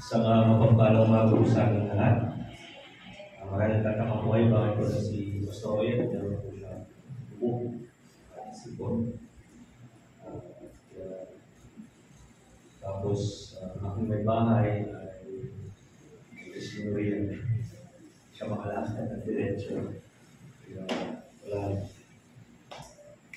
Sa mapagpalang umaga sa ating lahat. Maraming tatakang buhay, bakit ko na si Pastor Oyen, meron po siya buo, sipon. Tapos, aking may bahay ay isinurin siya makalakad ng diretsyo. Wala.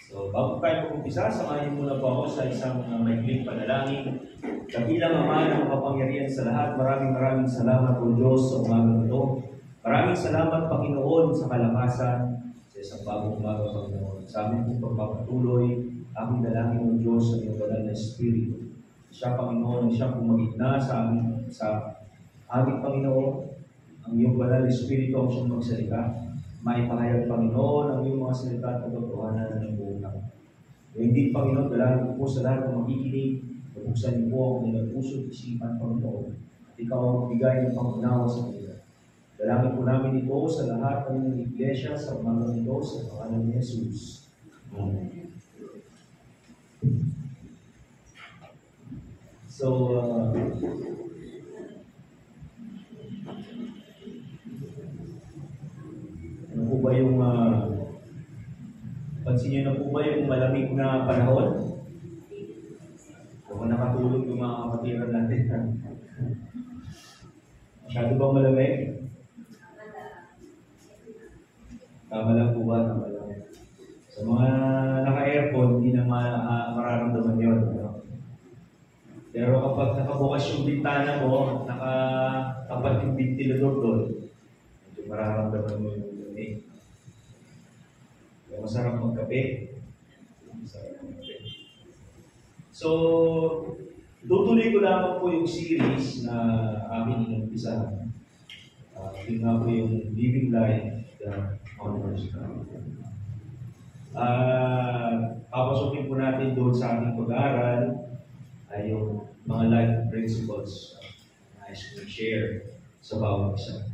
So, bago tayo mag-umpisa, samahin muna po ako sa isang maikling panalangin. Kabilang Ama ng makapangyarihan sa lahat, maraming salamat po Diyos sa umagang ito. Maraming salamat Panginoon sa kalakasan sa isang bagong umaga Panginoon. Sa amin pong pagpapatuloy, aming dalangin ng Diyos sa iyong banal na Espiritu. Siya Panginoon, siya pumagitna sa aming Panginoon. Ang iyong banal na Espiritu ang siyang magsalita. Maipahayag Panginoon ang iyong mga salita at katotohanan ng buong namin. Hindi Panginoon, dalangin po sa lahat ng makikinig. Buksan niyo po ang ilang puso at isipan, Panginoon. At ikaw ang magbigay ng pangunawa sa kanila. Dalangin po namin ito sa lahat ng iglesia sa umagang ito sa pangalan ni Jesus. Amen. So, ano po ba yung pansin niyo na po ba yung malamig na panahon? Kung nakatulog yung mga kapatiran natin. Masyado bang malamig? Tama lang po ba? Tama lang. Sa mga naka-aircon, hindi na mararamdaman yun. No? Pero kapag nakabukas yung bintana mo, nakatapat yung ventilador doon, medyo mararamdaman mo yung lamig. Masarap magkape. Masarap magkape. So, tutuloy ko lamang po yung series na aking inumpisahan. Yun nga po yung Living Life, the Honors God. Papasukin po natin doon sa ating pag-aaral ay yung mga life principles na nais kong share sa bawat isa.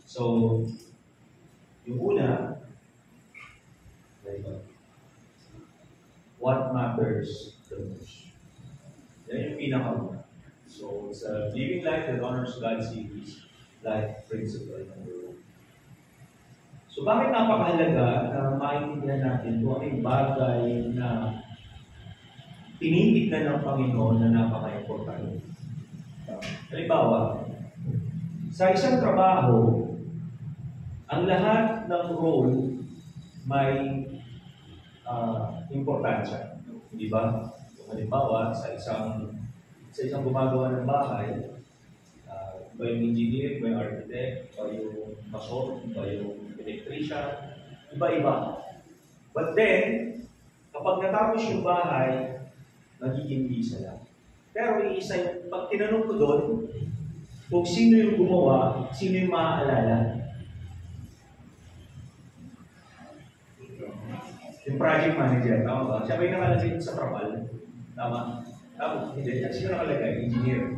So, yung una, what matters the most? Yan yung pinaka-una. So, sa Living Life that Honors God series, life principle number 1. So, bakit napakahalaga na maintindihan natin kung ano yung bagay na tinitignan ng Panginoon na napaka-importante? Halimbawa, sa isang trabaho, ang lahat ng role may importansya. Di ba? Halimbawa, sa isang gumagawa ng bahay, iba yung engineer, iba yung architect, iba yung mason, iba yung electrician, iba-iba. But then, kapag natapos yung bahay, magiging isa lang. Pero iisa yung, pag tinanong ko doon, kung sino yung gumawa, sino yung maaalala. Yung project manager, tama ba? Siya ba yung nakalagay sa propal? Tama? Tama? Hindi. Sino nakalagay? Engineer.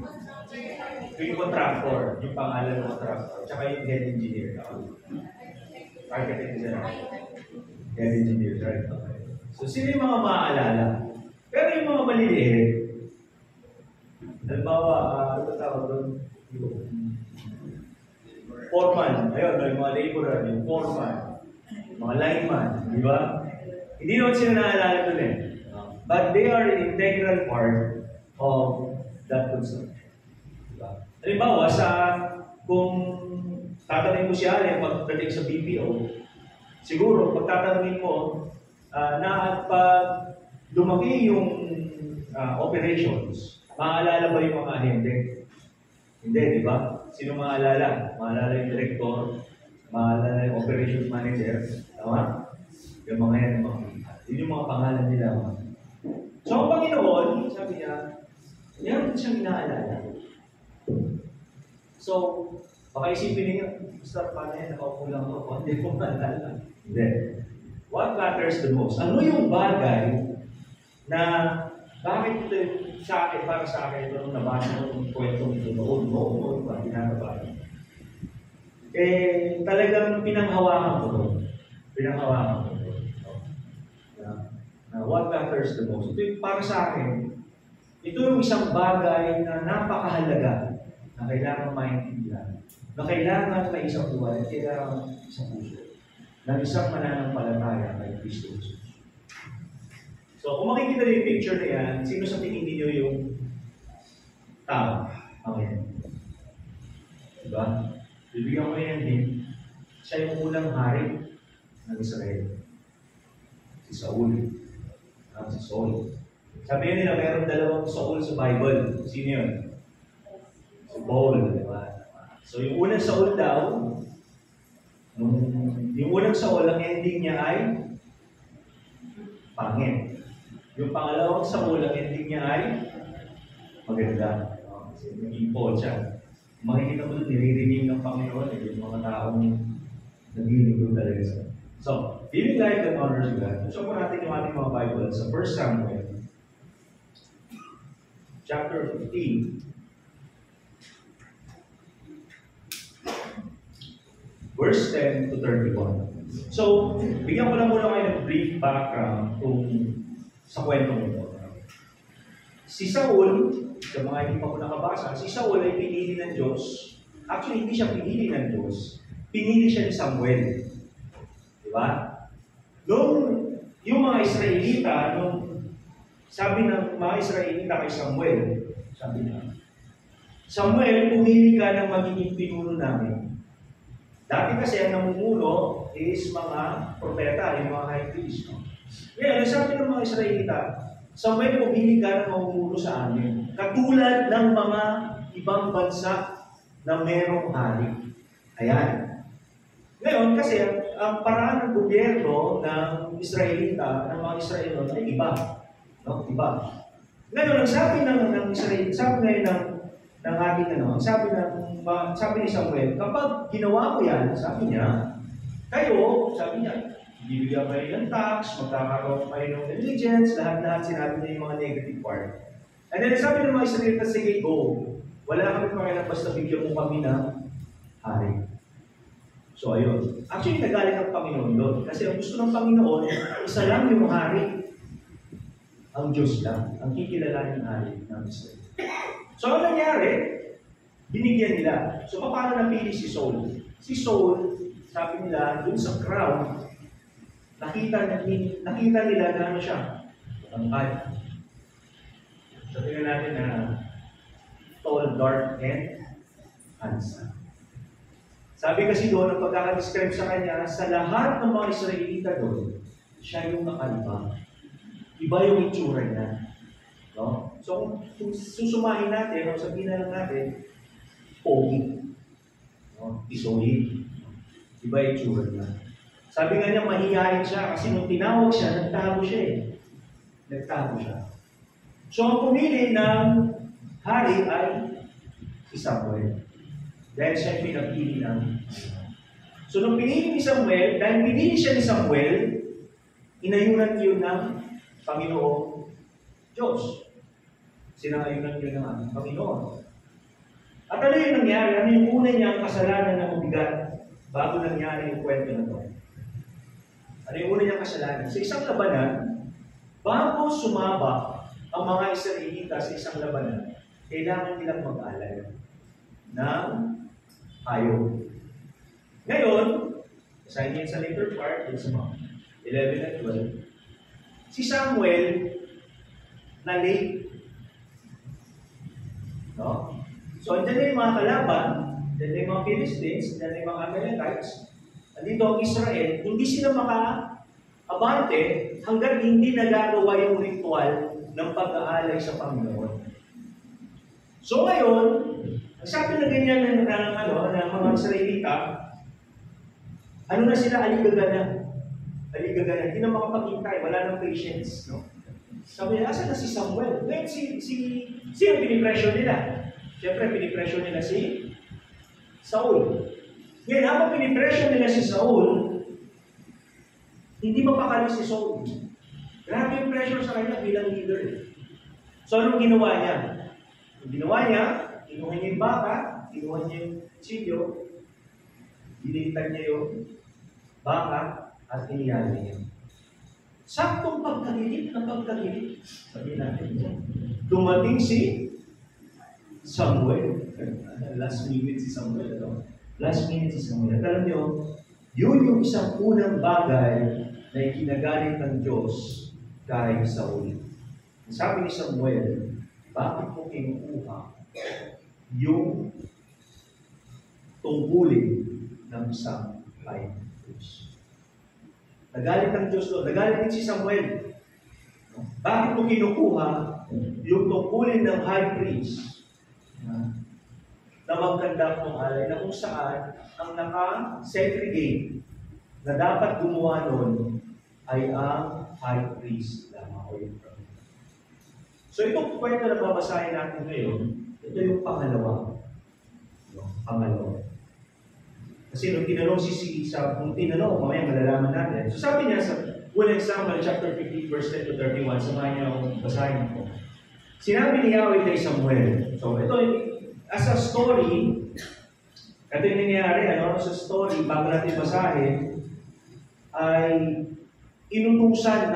Yung contractor, yung pangalan ng contractor, tsaka yung head engineer. Architect is head engineer, right? Okay. So, sino yung mga maaalala? Pero yung mga maliliit, halimbawa, ano tawag doon? Foreman. Ayun, yung mga laborer, yung foreman, yung mga lineman, di ba? Hindi naman sila naalala doon eh. But they are an integral part of that construction. Diba? Halimbawa, kung tatanungin mo siya pagdating sa BPO, siguro, pag tatanungin mo, na pag lumaki yung operations, maaalala ba yung mga ahente? Hindi, di ba? Sino maaalala? Maaalala yung director, maaalala yung operations manager, tama? Yung mga yan, yun yung mga pangalan nila. So, ang Panginoon, sabi niya, meron siyang inaalala. So, baka isipin niyo, Pastor, paano yan? Nakaupo lang ako. Hindi ko maalala. Hindi. What matters the most? Ano yung bagay na bakit ito sa akin, para sa akin, ito nung nabasa ko yung kwentong ito noon pa, pinatabahan. Talagang pinanghawakan ko ito. Pinanghawakan ko ito. What matters the most? Ito yung para sa akin, ito yung isang bagay na napakahalaga na kailangan maintindihan, na kailangan may isang buwan at kailangan isang puso ng isang mananampalataya kay Kristo Jesus. So, kung makikita niyo yung picture na yan, sino sa tingin niyo yung tao? Amen. Diba? Bibigyan ko yan din. Siya yung unang hari ng Israel. Si Saul. Si Saul. Sabi nila, mayroong dalawang Saul sa Bible. Sino yun? Si Paul. Diba? So, yung unang Saul daw, yung unang Saul, ang ending niya ay pangit. Yung pangalawang Saul, ang ending niya ay maganda. Kasi naging Paul siya. Makikita mo doon, nire-renew ng Panginoon, yung mga taong nag-renew talaga siya. So, feeling like and honors God. So, po natin yung ating mga Bible sa 1 Samuel, chapter 15. Verse 10 to 31. So, bigyan ko lang muna kayo ng brief background sa kwentong ito. Si Saul, sa mga hindi pa ko nakabasa, si Saul ay pinili ng Diyos. Actually, hindi siya pinili ng Diyos. Pinili siya ni Samuel. Di ba? Yung mga Israelita, sabi ng mga Israelita kay Samuel, sabi niya, Samuel, pumili ka ng magiging pinuno namin. Dati kasi ang namumuno is mga propeta, yung mga high priest. No? Ngayon, sabi ng mga Israelita, Samuel, pumili ka ng mamumuno sa amin. Katulad ng mga ibang bansa na merong hari. Ayan. Ngayon, kasi ang paraan ng gobyerno ng Israelita, ng mga Israelita, ay iba. No? Iba. Ngayon, ang sabi ng Israel, sabi ngayon ng ating sabi ni Samuel, kapag ginawa ko yan, sabi niya, kayo, sabi niya, bibigyan kayo ng tax, magkakaroon kayo ng allegiance, lahat-lahat sinabi niya yung mga negative part. And then sabi ng mga Israelita, sige, go. Wala kami pakialam basta bigyan mo kami ng hari. So, ayun. Actually, nagaling ang Panginoon doon. Kasi ang gusto ng Panginoon, isa lang yung hari. Ang Diyos lang. Ang kikilalanin hari ng Israel. So, ano nangyari? Binigyan nila. So, paano napili si Saul? Si Saul, sabi nila, dun sa crowd, nakita nila na ano siya? Matangkad. So, tingnan natin na tall, dark, and handsome. Sabi kasi doon, ang pagkakadescribe sa kanya, sa lahat ng mga Israelita doon, siya yung nakaiba. Iba yung itsura niya. No? So, kung susumahin natin, o sabihin na lang natin, pogi. No? Isolid. Iba yung itsura niya. Sabi nga niya, mahihayin siya kasi nung tinawag siya, nagtago siya eh. Nagtago siya. So, ang pumili ng hari ay si Samuel. Dahil siya pinapili ng So, nung pinili ni Samuel, dahil pinili siya ni Samuel, inayunan yun ng Panginoong Diyos. Sinangayunan yun ng ating Panginoon. At ano yung nangyari? Ano yung una niyang kasalanan na mabigat bago nangyari yung kwento na ito? Ano yung una niyang kasalanan? Sa isang labanan, bago sumaba ang mga Israelita sa isang labanan, kailangan nilang mag-alay ng hayop. Ngayon, assign niya sa later part, sa mga 11 at 12, si Samuel na late. No? So, andyan na yung mga kalaban, andyan na yung mga Philistines, andyan na yung mga Amalekites, andito ang Israel, hindi sila maka-abante hanggang hindi nagagawa yung ritual ng pag-aalay sa Panginoon. So ngayon, ang sabi na ganyan ng mga Israelita, ano na sila, aligaga na, hindi na makapagintay, wala nang patience, no? Sabi niya, asa na si Samuel? Ngayon, sino pinipresyo nila? Siyempre, pinipresyo nila si Saul. Ngayon, habang pinipresyo nila si Saul, hindi mapakali si Saul. Grabe yung pressure sa kanya bilang leader. So, anong ginawa niya? Ang ginawa niya, kinuha niya yung baka, kinuha niya yung silyo, dinitan niya yung baka, at iniyali niya. Saktong pagkagilit na pagkagilit. Sabihin natin, dumating si Samuel. Last minute si Samuel. Ano? Last minute si Samuel. At alam niyo, yun yung isang unang bagay na ikinagalit ng Diyos kay Saul. Sabi ni Samuel, bakit mo kinukuha yung tungkulin ng isang high priest? Nagalit ang Diyos doon. Nagalit din si Samuel. Bakit mo kinukuha yung tungkulin ng high priest na magkandak ng alay na kung saan ang naka-segregate na dapat gumawa nun ay ang high priest lamang o yung prophet. So itong kwento na babasahin natin ngayon, ito yung pangalawa. Pangalawa. Kasi nung tinanong mamaya malalaman natin. So sabi niya sa unang Samuel chapter 15 verse 10 to 31, samahan niya akong basahin ako. Sinabi ni Yahweh kay Samuel. So ito, as a story, ito yung nangyayari, sa story, bago natin basahin, ay inutusan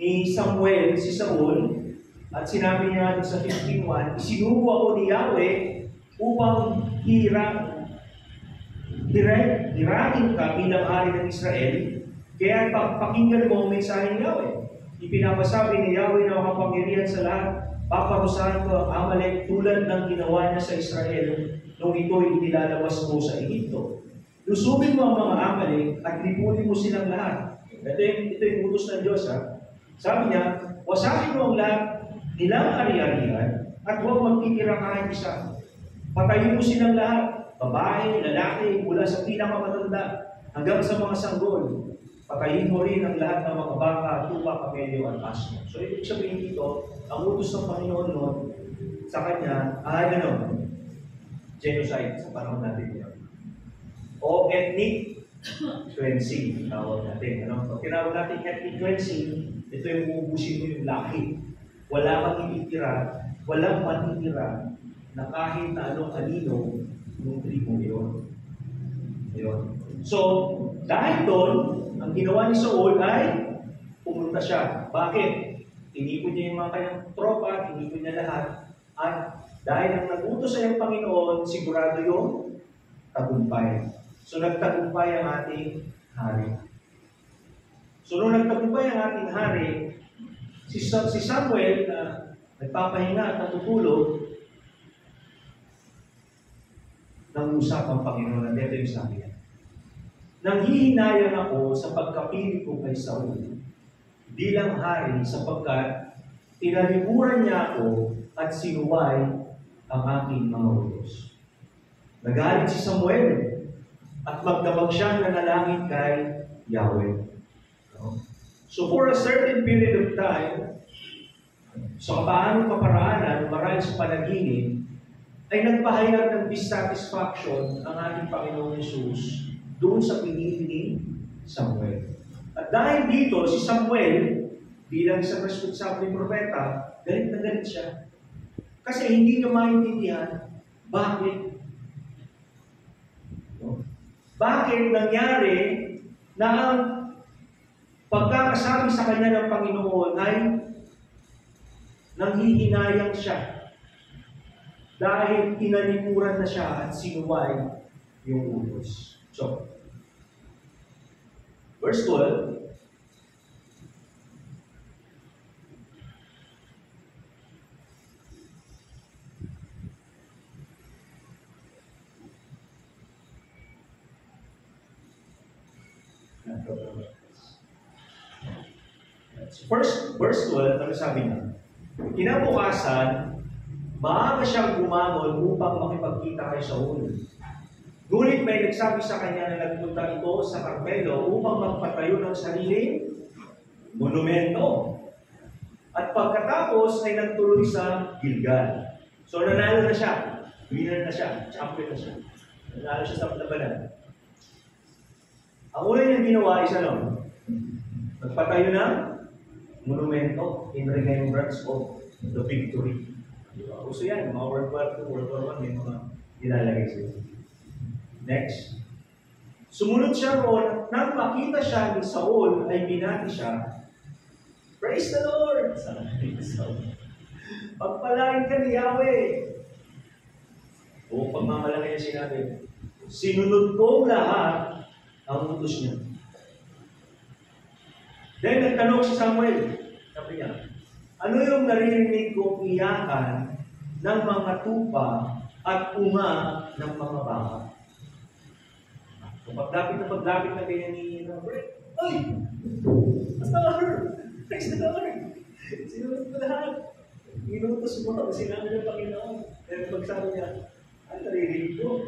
ni Samuel si Saul, at sinabi niya sa 15:1, isinugo ako ni Yahweh upang hirahin ka bilang hari ng Israel, kaya pakinggan mo ang mensahe ni Yahweh. Ipinapasabi ni Yahweh na makapangyarihan sa lahat, paparusahan ko ang Amalek tulad ng ginawa niya sa Israel nung ito'y inilalabas mo sa Egipto. Lusubin mo ang mga Amalek at lipunin mo silang lahat. Ito yung utos ng Diyos. Sabi niya, wasakin mo ang lahat nilang ari-arian at huwag magtitira kahit isa. Patayin mo silang lahat, babae, lalaki, mula sa pinakamatanda hanggang sa mga sanggol. Patayin mo rin ang lahat ng mga baka, tupa, kamelyo at asno. So ibig sabihin dito, ang utos ng Panginoon noon sa kanya ay genocide sa panahon natin ngayon. O ethnic cleansing, tawag natin. Pag tinawag natin ethnic cleansing, ito yung uubusin mo yung lahi. Walang matitira na kahit na anong-anino yung tribo yun. So, dahil doon, ang ginawa ni Saul ay pumunta siya. Bakit? Tinipon niya yung mga kanyang tropa, tinipon niya lahat. At dahil ang nagutos ay ang Panginoon, sigurado yung tagumpay. So, nagtagumpay ang ating hari. So, nung nagtagumpay ang ating hari, si Samuel, nagpapahinga at natutulog, nangusap ang Panginoon, at ito yung sabi niya. Nanghihinayang ako sa pagkapili ko kay Saul bilang hari sapagkat tinaliburan niya ako at sinuway ang aking mga utos. Nagalit si Samuel at magdamag siya na nalangin kay Yahweh. So for a certain period of time, sa kapaanong kaparaanan, marahil sa panaginip, ay nagpahayag ng dissatisfaction ang ating Panginoon Jesus doon sa pinili ni Samuel. At dahil dito, si Samuel, bilang isang responsable propeta, galit na galit siya. Kasi hindi niya maintindihan bakit. Bakit nangyari na ang pagkakasabi sa kanya ng Panginoon ay nanghihinayang siya dahil tinalimuran na siya at sinuway yung utos. So, verse 12, verse 12, ano sabi niya? Kinabukasan, maaga siyang bumangon upang makipagkita kay Saul. Ngunit may nagsabi sa kanya na nagpunta ito sa Carmelo upang magpatayo ng sariling monumento. At pagkatapos ay nagtuloy sa Gilgal. So nanalo na siya. Winner na siya. Champion na siya. Nanalo siya sa labanan. Ang una niyang ginawa is nagpatayo ng monumento in remembrance of the victory. Diba? Uso yan, mga World War II, World War I, may mga ilalagay sila. Next. Sumunod siya roon, nang makita siya ni Saul, ay binati siya. Praise the Lord! Sabi ni Saul. Pagpalain ka ni Yahweh. O pagmamalaki niya sinabi, sinunod ko lahat ang utos niya. Then nagtanong si Samuel, sabi niya, ano yung naririnig kong iyakan ng mga tupa at unga ng mga baka? So paglapit na ganyan ni ay! Basta her! Praise the Lord! Sinunod ko lahat. Inutos mo ako, sinabi ng Panginoon. Pero pagsabi niya, ano naririnig ko?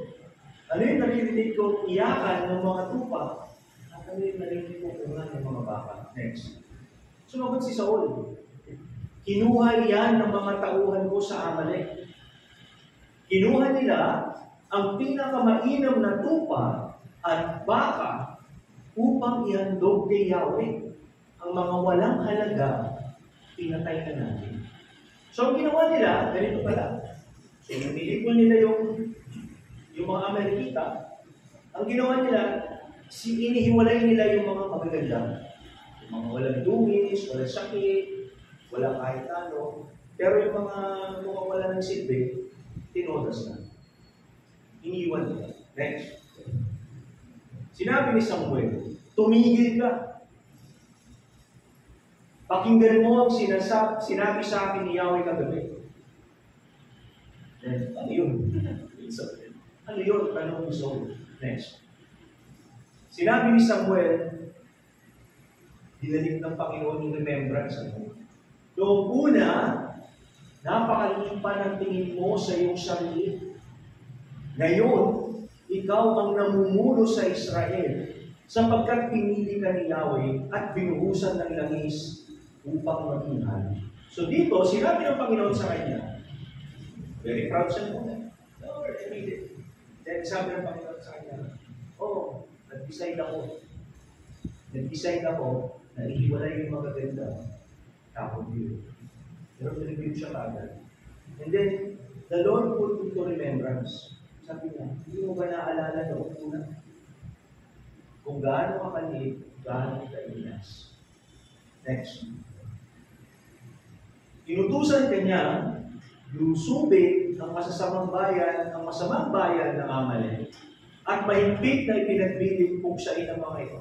Ano yung naririnig ko iyakan ng mga tupa? At ano yung naririnig ko unga ng mga baka? Next. Sumagot si Saul. Kinuha yan ng mga tauhan ko sa Amalek. Kinuha nila ang pinakamainam na tupa at baka upang ihandog kay Yahweh. Ang mga walang halaga, pinatay na natin. So, ang ginawa nila, ganito pala. So, nilipon nila yung mga Amerikita. Ang ginawa nila, inihiwalay nila yung mga magaganda. Yung mga walang dungis, walang sakit, walang kahit ano. Pero yung mga wala ng silbi, tinodas na. Iniwan nila. Next. Sinabi ni Samuel, tumigil ka. Pakinggan mo ang sinabi sa akin ni Yahweh kagabi. Ano yun? Ano yun? Tanong ni Saul. Next. Sinabi ni Samuel, dinalik ng Panginoon yung remembrance. Noong una, napakalipa ng tingin mo sa iyong sarili. Ngayon, ikaw ang namumuno sa Israel sapagkat pinili ka ni Yahweh at binuhusan ng langis upang maging hari. So dito, sinabi ng Panginoon sa kanya, very proud siya muna. Lord, I made it. Then sabi ng Panginoon sa kanya, nag-decide ako na ihiwalay yung magaganda. Tapos yun. Pero pinag-view siya kagad. And then, the Lord put into remembrance. Sabi niya, hindi mo ba naaalala noong una? Kung gaano ka kaliit, gaano ka inas. Next. Inutusan ka niya, lusubin ang masasamang bayan, ang masamang bayan ng Amalek, at mahigpit na ipinagbiling puksain ang mga ito.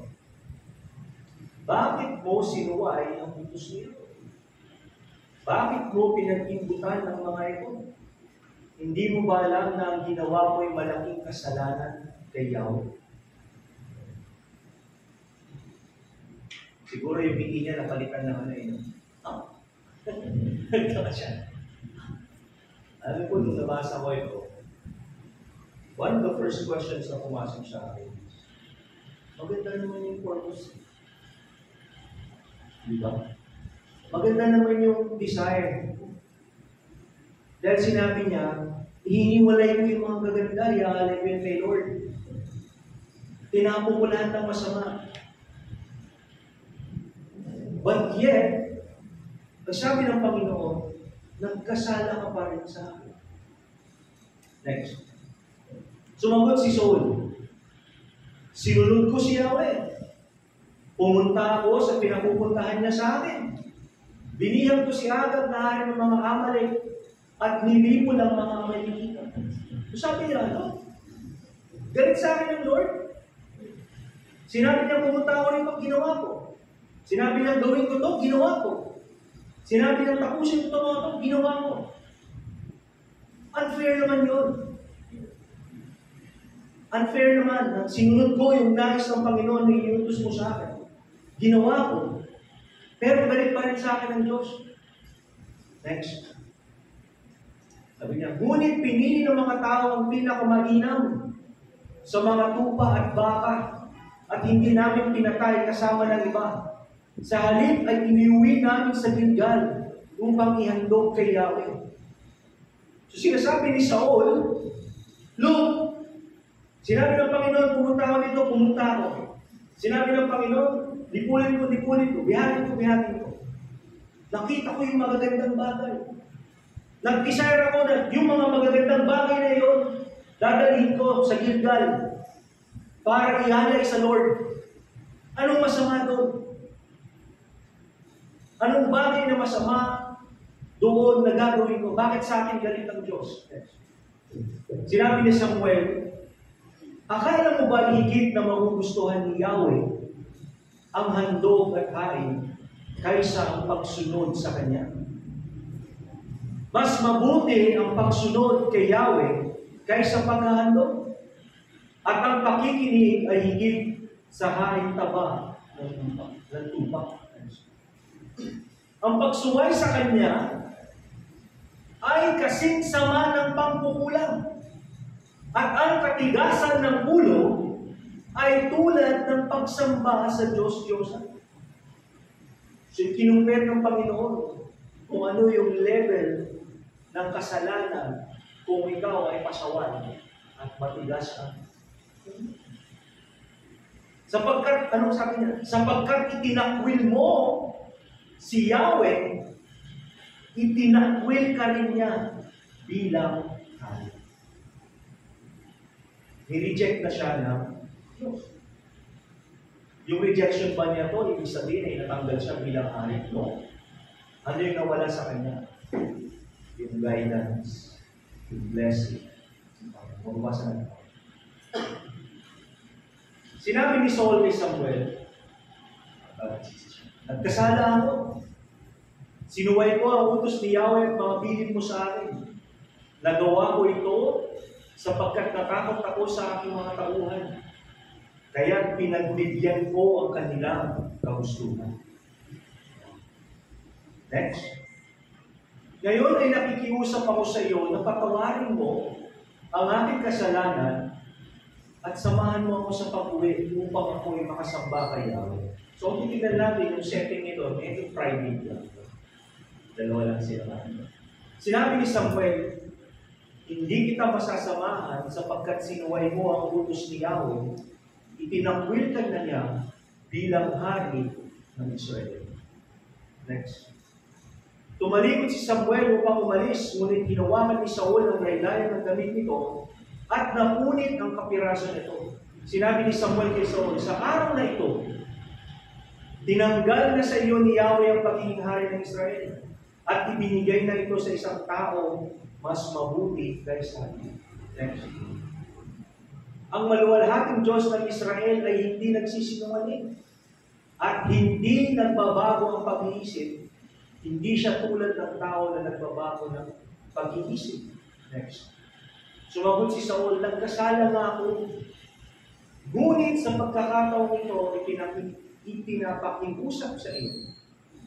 Bakit mo sinuway ang utos nito? Bakit mo pinag-imbutan ng mga ito? Hindi mo ba alam na ang ginawa mo ay malaking kasalanan kay Yahweh? Siguro yung bigay niya napalitan ng ano yun. Nagtaka siya. Alam ko, nung nabasa ko ito, one of the first questions na pumasok sa akin, maganda naman yung purpose. Diba? Maganda naman yung desire. Dahil sinabi niya, ihiniwalay ko yung mga gaganda, iaalay ko yung kay Lord. Tinapon ko lahat ng masama. But yet, sabi ng Panginoon, nagkasala ka pa rin sa akin. Next. Sumagot si Saul. Sinunod ko si Yahweh. Pumunta ako sa pinapupuntahan niya sa akin. Binihag ko si Agag na hari ng mga Amalek at nilipon ang mga Amalekita. So sabi niya, galit sa akin ng Lord. Sinabi niya, pumunta ako rin pag ginawa ko. Sinabi niya, gawin ko ito, ginawa ko. Sinabi niya, tapusin ko ito, ginawa ko. Unfair naman yun. Unfair naman. Sinunod ko yung nais ng Panginoon na inutos mo sa akin. Ginawa ko. Pero galit pa rin sa akin ng Diyos. Next. Sabi niya, ngunit pinili ng mga tao ang pinakamainam sa mga tupa at baka at hindi namin pinatay kasama ng iba. Sa halip ay iniuwi namin sa Gilgal upang ihandog kay Yahweh. So sinasabi ni Saul, look, sinabi ng Panginoon, pumunta ako dito, pumunta ako. Sinabi ng Panginoon, lipulin ko, bihatin ko. Nakita ko yung magagandang bagay. Nag-desire ako na yung mga magagandang bagay na yun, dadalhin ko sa Gilgal para ihalay sa Lord. Anong masama doon? Anong bagay na masama doon na gagawin ko. Bakit sa akin galit ang Diyos? Sinabi ni Samuel, akala mo ba higit na magugustuhan ni Yahweh ang handog at hain kaysa ang pagsunod sa Kanya? Mas mabuti ang pagsunod kay Yahweh kaysa paghahandog. At ang pakikinig ay higit sa hain taba ng tupak. Ang pagsuway sa Kanya ay kasing sama ng pangkukulang. At ang katigasan ng ulo ay tulad ng pagsamba sa Diyos-Diyosan. So, kinumpir ng Panginoon kung ano yung level ng kasalanan kung ikaw ay pasawan at matigas ka. Sapagkat, anong sabi niya? Sapagkat itinakwil mo si Yahweh, itinakwil ka rin niya bilang hari. Ni-reject na siya ng Diyos. Yung rejection ba niya to, ibig sabihin ay natanggal siya bilang hari? No. Ano yung nawala sa kanya? Yung guidance, yung blessing. Mababasa na ito. Sinabi ni Saul kay Samuel, nagkasala ako. Sinuway ko ang utos ni Yahweh at mga bilin mo sa akin. Nagawa ko ito sapagkat natakot ako sa aking mga tauhan. Kaya pinagbigyan ko ang kanilang kagustuhan. Next. Ngayon ay nakikiusap ako sa iyo na patawarin mo ang aking kasalanan at samahan mo ako sa pag-uwi upang ako ay makasamba kay Yahweh. So, kung titignan natin yung setting nito, medyo private lang. Dalawa lang sila. Sinabi ni Samuel, hindi kita masasamahan sapagkat sinuway mo ang utos ni Yahweh, itinakwil ka na niya bilang hari ng Israel. Next. Tumalikod si Samuel upang umalis, ngunit hinawakan ni Saul ang laylayan ng damit nito at napunit ang kapiraso nito. Sinabi ni Samuel kay Saul, sa araw na ito, tinanggal na sa iyo ni Yahweh ang pagiging hari ng Israel at ibinigay na ito sa isang tao mas mabuti kaysa iyo. Next. Ang maluwalhating Diyos ng Israel ay hindi nagsisinungaling at hindi nagbabago ang pag-iisip. Hindi siya tulad ng tao na nagbabago ng pag-iisip. Next. Sumagot si Saul, nagkasala nga ako. Ngunit sa pagkakataong ito, ipinapakiusap sa iyo.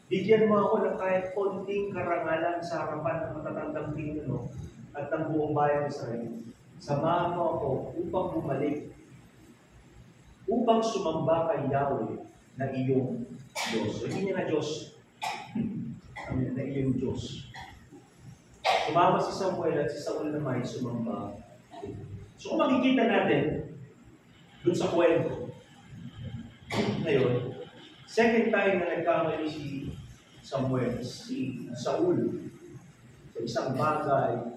Bigyan mo ako ng kahit konting karangalan sa harapan ng matatandang pinuno at ng buong bayan sa iyo. Samahan mo ako upang bumalik, upang sumamba kay Yahweh na iyong Diyos. So, hindi niya na Diyos, na iyong Diyos. Sumama si Samuel at si Saul naman ay sumamba. So, kung makikita natin, dun sa kwento, ngayon, second time na nagkamali si Samuel, si Saul, sa isang bagay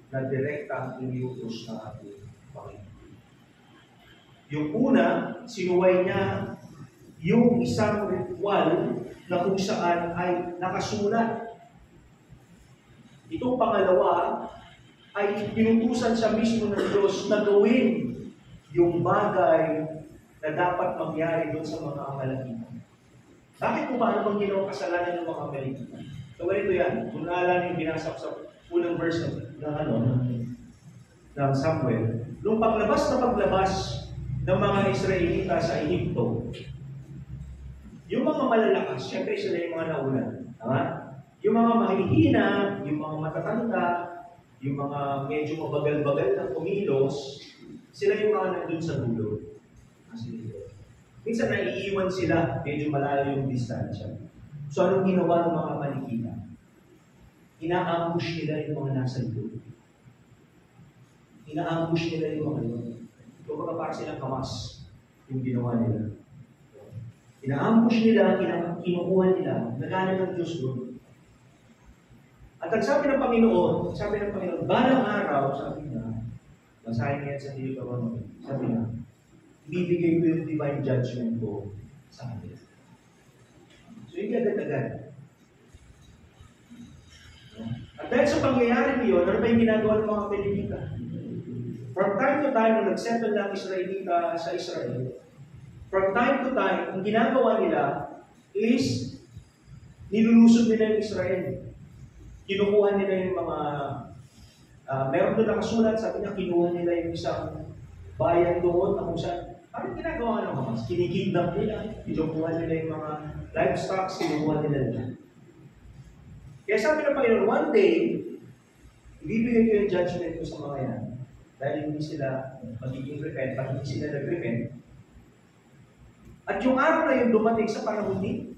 na direktang iniutos na ating Panginoon. Yung una, sinuway niya yung isang ritual na kung saan ay nakasulat. Itong pangalawa ay pinutusan siya mismo ng Diyos na gawin yung bagay na dapat mangyari doon sa mga Amalekitan. Bakit po ba ano bang ginawang kasalanan ng mga Amalekitan? So, ganito yan. Kung naalala yung binasa ko sa unang verse ng Samuel, nung paglabas ng mga Israelita sa Egypto, yung mga malalakas, syempre sila yung mga nauna. Tama? Yung mga mahihina, yung mga matatanda, yung mga medyo mabagal-bagal na kumilos, sila yung mga nandun sa dulo. Minsan naiiwan sila, medyo malayo yung distansya. So anong ginawa ng mga Amalekita? Ina-ambush nila yung mga nasa dulo. Ina-ambush nila yung mga yun. Kung para silang kamas yung ginawa nila. Ina-ambush nila, kinukuha nila, nagalan ng Diyos doon. At ang sabi ng Panginoon, balang araw, sabi niya, basahin niya sa Deuteronomy, sabi niya, ibibigay ko yung divine judgment ko sa kanila. So, hindi agad-agad. At dahil sa pangyayari niyon, ano ba yung ginagawa ng mga Pilipita? From time to time, nung nagsettle ng Israelita sa Israel, from time to time, ang ginagawa nila is nilulusot nila yung Israel. Kinukuha nila yung mga, meron doon nakasulat, sabi niya, kinuha nila yung isang bayan doon na kung saan, parang ginagawa ng Hamas, kinikidnap nila, kinukuha nila yung mga livestock, kinukuha nila. Kaya sabi ng Panginoon, one day, ibibigay ko yung judgment ko sa mga yan dahil hindi sila magiging repent, pag hindi sila nag-repent. At yung araw na yun dumating sa panahon ni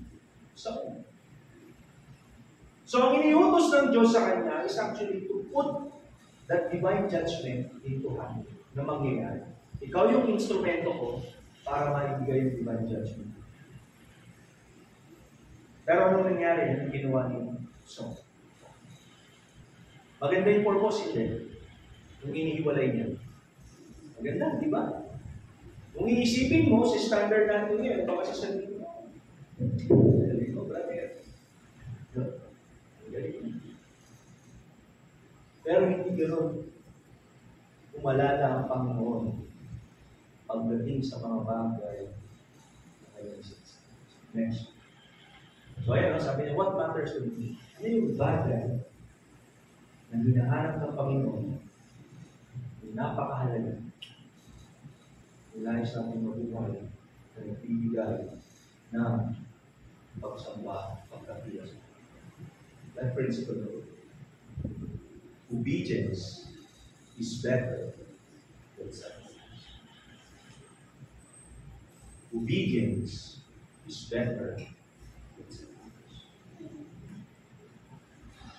Saul. So ang iniutos ng Diyos sa kanya is actually to put that divine judgment into hand na mangyayari. Ikaw yung instrumento ko para maibigay yung divine judgment. Pero anong nangyari? Anong ginawa niya? So, maganda yung purpose, hindi. Yung inihiwalay niya. Maganda, di ba? Kung iisipin mo, si standard natin ngayon, baka sasabihin mo, galing mo, brother. Galing. Pero hindi ganoon. Umalala ang Panginoon pagdating sa mga bagay na kayo nagsisip. Next. So ayan, sabi niya, what matters to me? Ano yung bagay na hinahanap ng Panginoon yung napakahalaga nilais natin mabuhay na nagbibigay ng pagsamba, pagkakiyas. That principle of obedience is better than sacrifice. Obedience is better than sacrifice.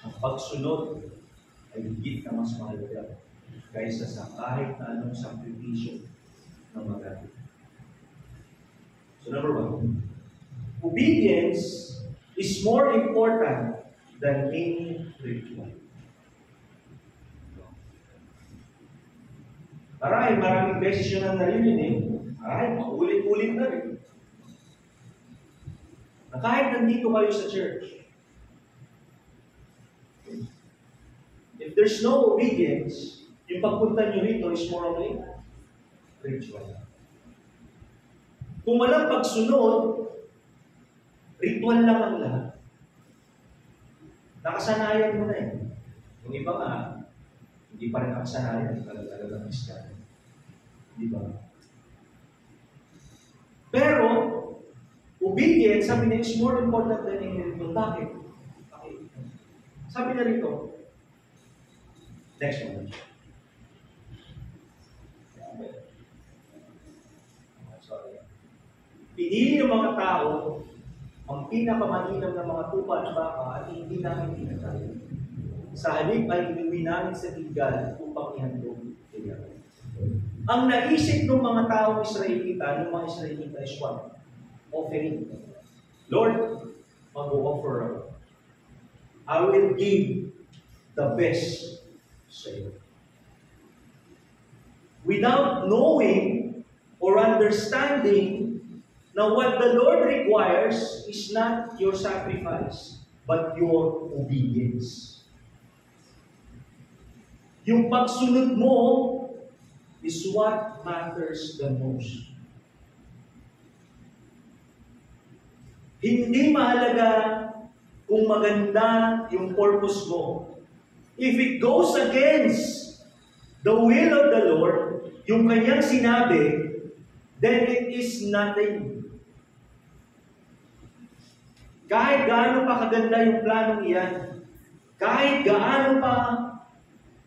Ang pagsunod ay higit na mas mahalaga kaysa sa kahit na anong sakripisyo na magagawa. So number one, obedience is more important than any ritual. Maraming beses yun ang narinig. Paulit-ulit na rin. Na kahit nandito kayo sa church, if there's no obedience, yung pagpunta nyo rito is more of a ritual. Kung walang pagsunod, ritual lang ang lahat. Nakasanayan mo na eh. Yung iba nga, hindi pa rin nakasanayan, talagang Kristiyan. Di ba? Pero, obedience, sabi niya, is more important than any ritual. Bakit? Sabi na rito, next one. Sorry. Pinili ng mga tao ang pinakamalinam ng mga tupa at baka at hindi namin pinatay. Sa halip ay inuwi namin sa Gilgal upang ihandog nila. Ang naisip ng mga taong Israelita, ng mga Israelita is what? Offering. Lord, mag-offer ako. I will give the best sa iyo. Without knowing or understanding na what the Lord requires is not your sacrifice, but your obedience. Yung pagsunod mo is what matters the most. Hindi mahalaga kung maganda yung purpose mo. If it goes against the will of the Lord, yung kanyang sinabi, then it is nothing. Kahit gaano pa kaganda yung planong iyan, kahit gaano pa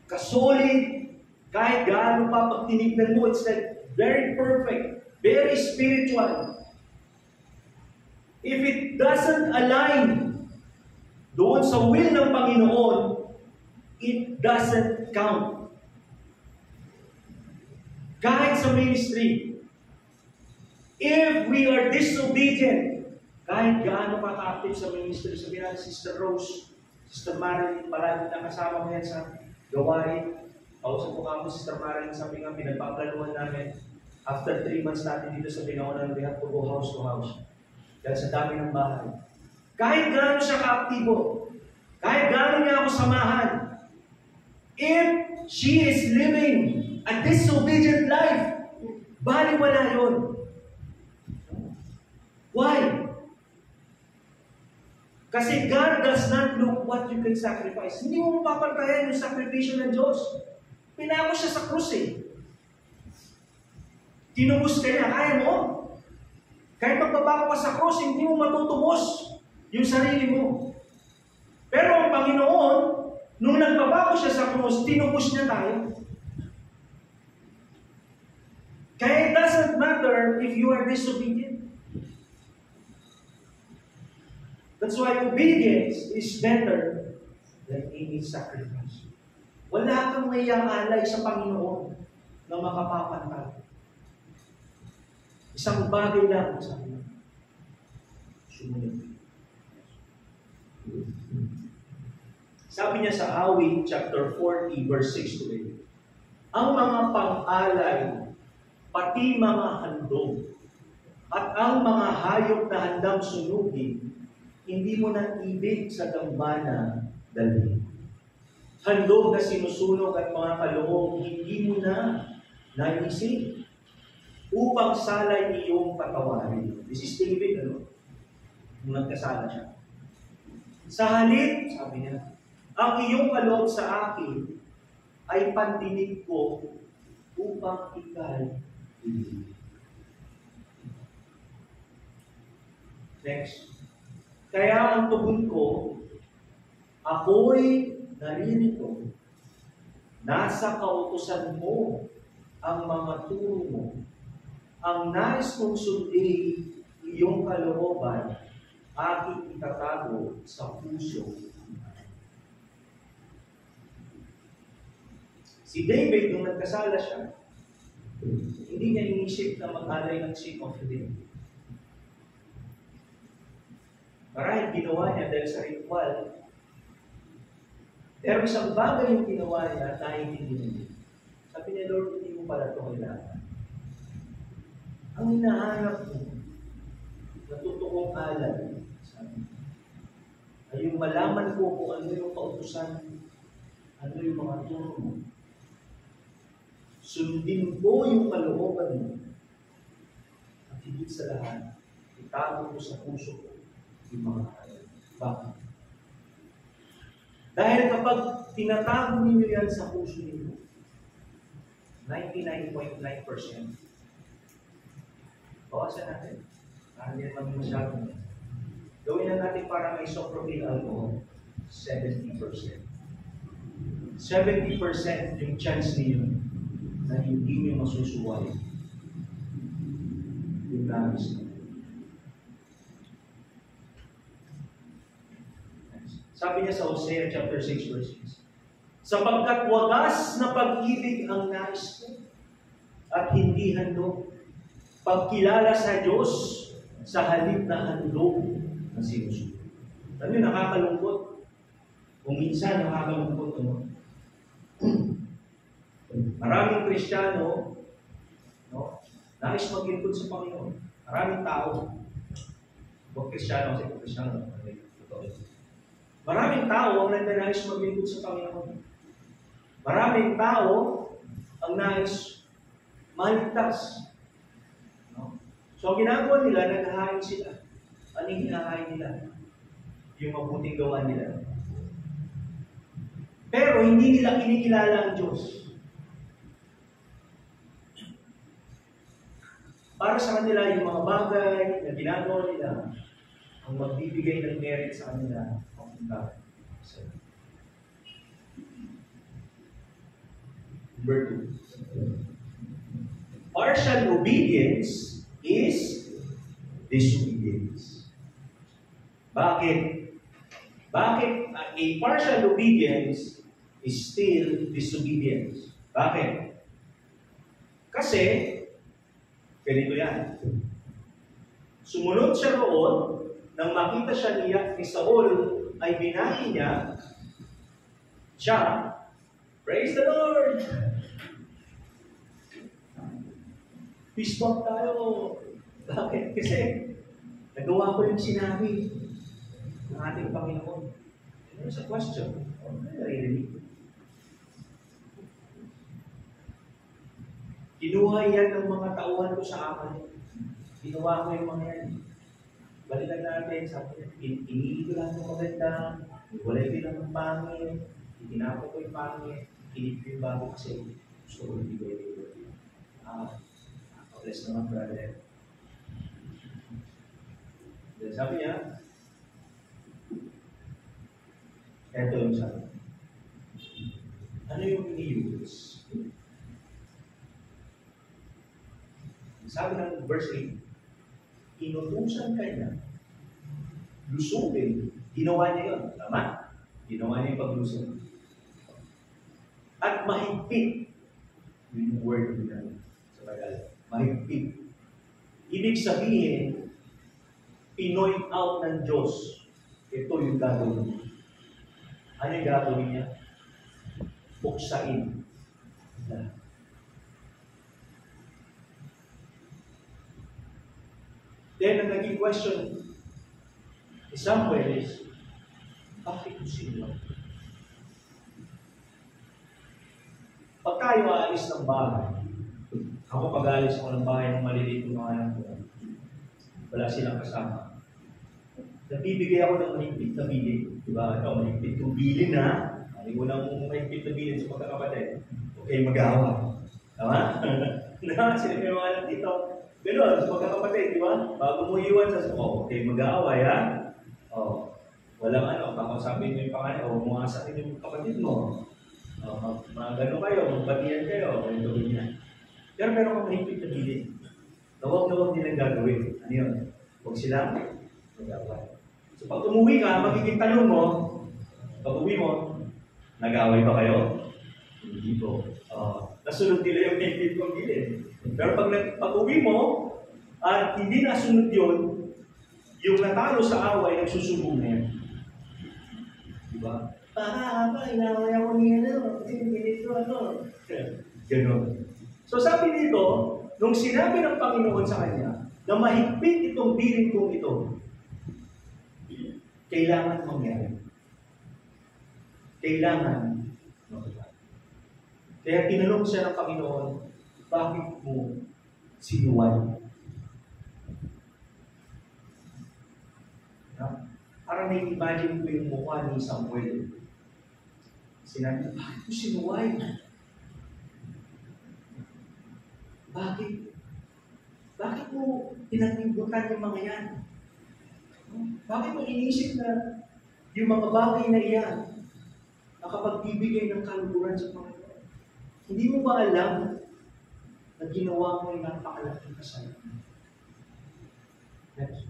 kasolid, kahit gaano pa pag tinignan mo, it's like very perfect, very spiritual. If it doesn't align doon sa will ng Panginoon, it doesn't count. Kahit sa ministry, if we are disobedient, kahit gaano pa ka-active sa ministry, sabihin natin, Sister Rose, Sister Marilyn, palagi na kasama mo yan sa gawain. Kausap ko kamo, Sister Marilyn, sabi nga, pinagpaplanuhan namin. After 3 months natin dito sa Binangonan, we have to go house to house. Dahil sa dami ng bahay. Kahit gaano siya ka-aktibo, Kahit gaano niya ako samahan, if she is living a disobedient life, baliwala yun. Why? Kasi God does not look what you can sacrifice. Hindi mo mapapantayan yung sakripisyo ng Diyos. Pinako siya sa krus eh. Tinubos ka niya, kaya mo? Kahit magbabako ka sa krus, hindi mo matutubos yung sarili mo. Pero ang Panginoon, nung nagbabako siya sa krus, tinubos niya tayo. Kaya it doesn't matter if you are disobedient. That's why obedience is better than any sacrifice. Wala kang mayang alay sa Panginoon na makapapantay. Isang bagay lang sa akin. Sumunod. Sabi niya sa Awit, chapter 40, verse 6 to 8, ang mga pang-alay, pati mga handog, at ang mga hayop na handang sunugin, hindi mo na ibig sa dambana dalhin. Handog na sinusunog at mga kaloob, hindi mo na naisip upang salay iyong patawarin. This is David, nung nagkasala siya. Sa halip, sabi niya, ang iyong kaloob sa akin ay pandinig ko upang ikay ibig. Next. Kaya ang tugon ko, ako'y naririto. Nasa kautusan mo ang mga turo mo. Ang nais kong sundin iyong kalooban, aking itatago sa puso. Si David, nung nagkasala siya, hindi niya inisip na mag-alay ng sin of the day. Marahil ginawa niya dahil sa ritual. Pero isang bagay yung ginawa niya at naiintindihan niya. Sabi niya, Lord, hindi mo pala ito kailangan. Ang hinahanap mo na totoong alay, sabi niya, ay yung malaman ko kung ano yung kautusan, ano yung mga turo mo. Sundin ko yung kalooban mo. At higit sa lahat, itago ko sa puso ko yung mga alay. Bakit? Dahil kapag tinatago ninyo yan sa puso ninyo, 99.9%, bawasan natin. Para hindi naman masyadong. Gawin na natin para may isopropyl alcohol, 70%. 70% yung chance ninyo na hindi nyo masusuway yung nabis na. Sabi niya sa Hosea chapter 6 verse 6, sapagkat wagas na pag-ibig ang nais ko at hindi handog, pagkilala sa Diyos sa halip na handog na sinusunod. Sabi niyo, nakakalungkot. Kung minsan nakakalungkot, maraming Kristiyano, nais maglingkod sa Panginoon. Maraming tao, huwag Kristiyano kasi kung Kristiyano, maraming tao ang nais maglingkod sa Panginoon. Maraming tao ang nais maligtas. So, ang ginagawa nila, naghahain sila. Ano yung hinahain nila? Yung mabuting gawa nila. Pero hindi nila kinikilala ang Diyos. Para sa kanila, yung mga bagay na ginagawa nila, ang magbibigay ng merit sa kanila, papunta sa Number 2. Partial obedience is disobedience. Bakit? Bakit a partial obedience is still disobedience? Bakit? Kasi, ganito yan. Sumunod siya roon, nang makita siya ni Saul, ay binahin niya siya. Praise the Lord! Peace bomb tayo. Bakit? Kasi nagawa ko yung sinabi ng ating Panginoon. There's a question. Naririnig. Kinuha yan ng mga tauhan ko sa akin. Ginawa ko yung mga yan. Balikan natin, sabi niya, pinili ko lang yung maganda, walay ko lang ng pangit, itinapo ko yung pangit, pinili ko yung bago kasi gusto ko yung bigay. Bless naman, brother. Then sabi niya, eto yung sabi. Ano yung ini-use? Sabi ng verse 8, inutusan ka niya, lusubin, ginawa niya yun. Tama? Ginawa niya yung paglusog. At mahigpit, yun yung word nila sa Tagalog. Mahigpit. Ibig sabihin, pinoint out ng Diyos, ito yung gagawin niya. Ano yung gagawin niya? Buksain. Then, ang naging question ni Samuel is, bakit ko sila? Pag tayo aalis ng bahay, ako pag-aalis ako ng bahay ng maliliit ng mga anak ko, wala silang kasama. Nagbibigay ako ng mahigpit na bilin. Diba? Ito, mahigpit yung bilin na. Hindi mo lang mahigpit na bilin sa pagkakapatid. Okay, mag-awa. Tama? Sila may mga anak dito. Gano'n, sa pagkakapatid, di ba? Bago mo iwan sa okay, mag-aaway, ha? Walang kakausapin mo yung pangalan, muasakin yung kapatid mo. Gano'n kayo, magbatian kayo, yung gawin niya. Pero meron kang mahigpit na bilin. Na huwag nilang gagawin. Ano yun? Huwag sila mag-aaway. So pag umuwi ka, magiging tanong mo, pag uwi mo, nag-aaway ba kayo? Hindi po. Nasunod nila yung mahigpit kong bilin. Pero pag uwi mo, at hindi nasunod yun, yung natalo sa away, nagsusumbong na yan. Diba? Inaway ako niya kasi hindi ito Ganon. So sabi dito, nung sinabi ng Panginoon sa kanya, na mahigpit itong bilin kong ito, kailangan mangyari. Kailangan mangyari. Kaya tinanong siya ng Panginoon, bakit mo sinuway? Parang na-imagine ko yung mukha ni Samuel. Sinabi, bakit mo sinuway? Bakit? Bakit mo pinagnibutan yung mga yan? Bakit mo inisip na yung mga bagay na iyan nakapagbibigay ng kaluguran sa Panginoon? Hindi mo ba alam na ginawa mo yung napakalaking kasalanan? Next.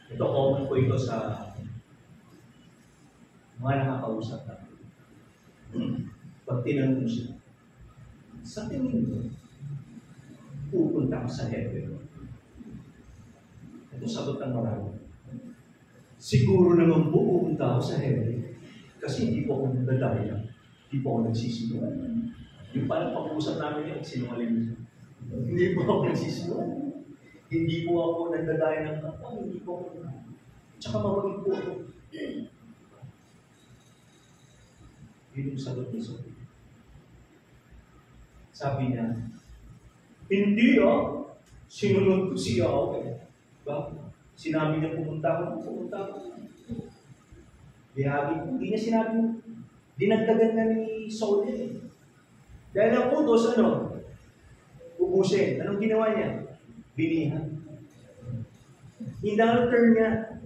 Ito, common po ito sa mga nakakausap natin. Pag tinanong siya, sa tingin mo, pupunta ka sa heaven. Ito sagot ng marami. Siguro naman po pupunta ako sa heaven kasi hindi po ako nagdadaya. Hindi po ako nagsisinungaling. Yung parang pag-uusap namin yung sinungaling siya. Hindi po ako nagsisinungaling. Hindi po ako nagdadaya ng kapwa. Hindi po ako tsaka mawagin po ako. Yun yung sagot ni Sophie. Sabi niya, hindi sinunod ko siya ako. Sinabi niya pumunta ako. Hindi niya sinabi mo. Dinagdagan na ni Saul eh. Dahil ang utos, ubusin. Anong ginawa niya? Binihan. In-alter niya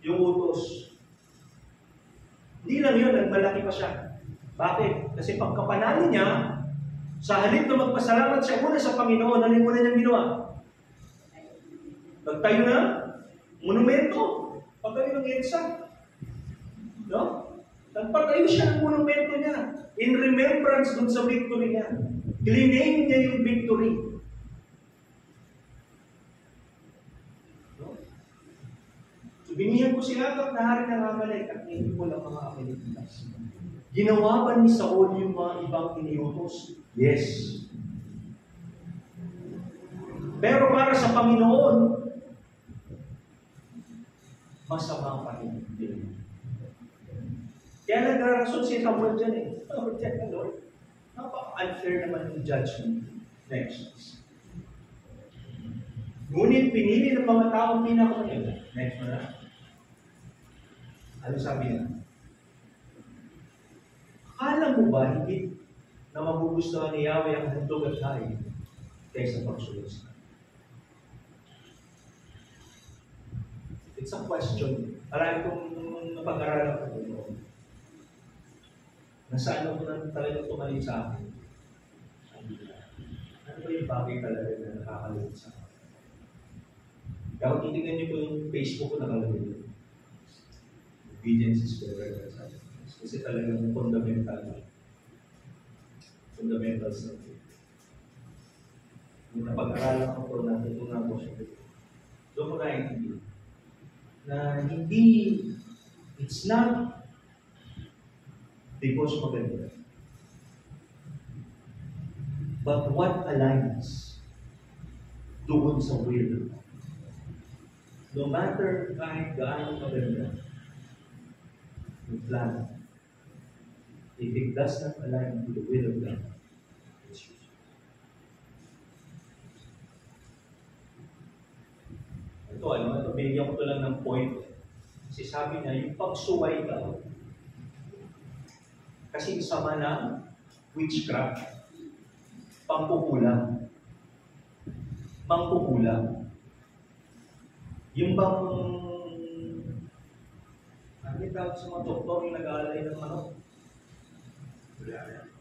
yung utos. Hindi lang yun, nagmalaki pa siya. Bakit? Kasi pagkapanalo niya, sa halip na magpasalamat siya muna sa Panginoon, ano yung muna niyang ginawa? Nagtayo na monumento. Pagtayo ng EDSA. No? Nagpatayo siya ng monumento niya in remembrance dun sa victory niya. Cliname niya yung victory. No? So, binihan ko si Agag na hari ng Amalek at hindi ko lang mga Amalekitas. Ginawa ba ni Saul yung mga ibang iniutos? Yes. Pero para sa Panginoon, masama pa rin din. Kaya nagrarason si Samuel dyan eh. Oh, teka Lord, napaka-unfair naman yung judgment. Next. Ngunit pinili ng mga taong pinakaunay. Next mo na. Ano sabi niya? Akala mo ba hindi na magugustuhan ni Yahweh ang handog at hain kaysa pagsulos? It's a question. Marami kong napag-aralan ko ito. Nasaan ako na talaga tumalim sa akin? Ano ba yung bagay talaga na nakakalungkot sa akin? Kaya kung titignan niyo po yung Facebook ko nakalagay. Obedience is better than sacrifice. Kasi talagang fundamental. Fundamentals na ito. Nung napag-aralan ko ito, natutunan ko siya. Doon ko na-intindi na hindi, it's not because maganda. But what aligns doon sa will. No matter kahit gaano maganda yung plan, if it does not align to the will of God, it's useless. Ito, binigyan ko ito lang ng point. Kasi sabi niya, yung pagsuway daw, kasi sama ng witchcraft, pangkukulang, mangkukulang. Yung bang, ano yung tawag sa mga doktor yung nag-aalay ng ano?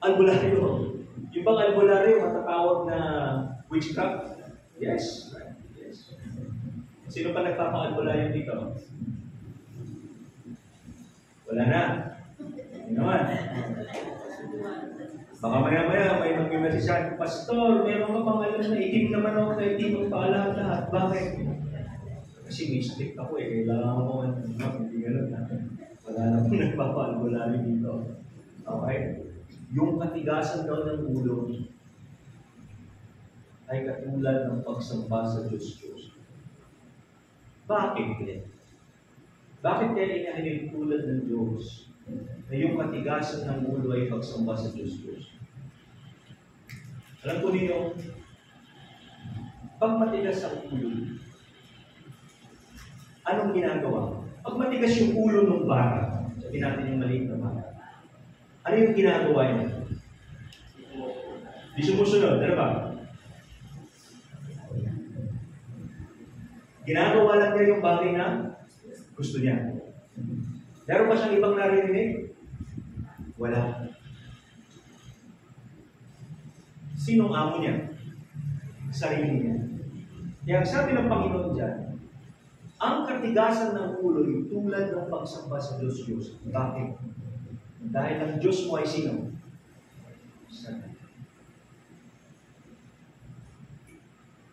Albularyo. Yung bang albularyo, matatawag na witchcraft? Yes. Yes. Sino pa nagpapa-albularyo dito? Wala na. Ano naman? Baka maya-maya may mag-imagine, Pastor, meron ka pang alam na itim naman ako na itim ang paalam-lahat. Bakit? Kasi mistake ako eh. Kailangan ko hindi gano'n na. Wala na akong nagpapa-albularyo dito. Okay? Yung katigasan daw ng ulo ay katulad ng pagsamba sa Diyos-Diyos. Bakit kaya? Bakit kaya inahalin tulad ng Diyos na yung katigasan ng ulo ay pagsamba sa Diyos-Diyos? Alam ko ninyo, pag matigas ang ulo, anong ginagawa? Pag matigas yung ulo ng bata, sabihin natin yung maliit na bata, ano yung ginagawa niya? Di sumusunod, ano ba? Ginagawa lang niya yung bagay na gusto niya. Meron ba siyang ibang narinig? Wala. Sinong amo niya? Sarili niya. Kaya sabi ng Panginoon dyan, ang katigasan ng ulo ay tulad ng pagsamba sa Diyos-Diyos. Bakit? Dahil ang Diyos mo ay sino? Sana.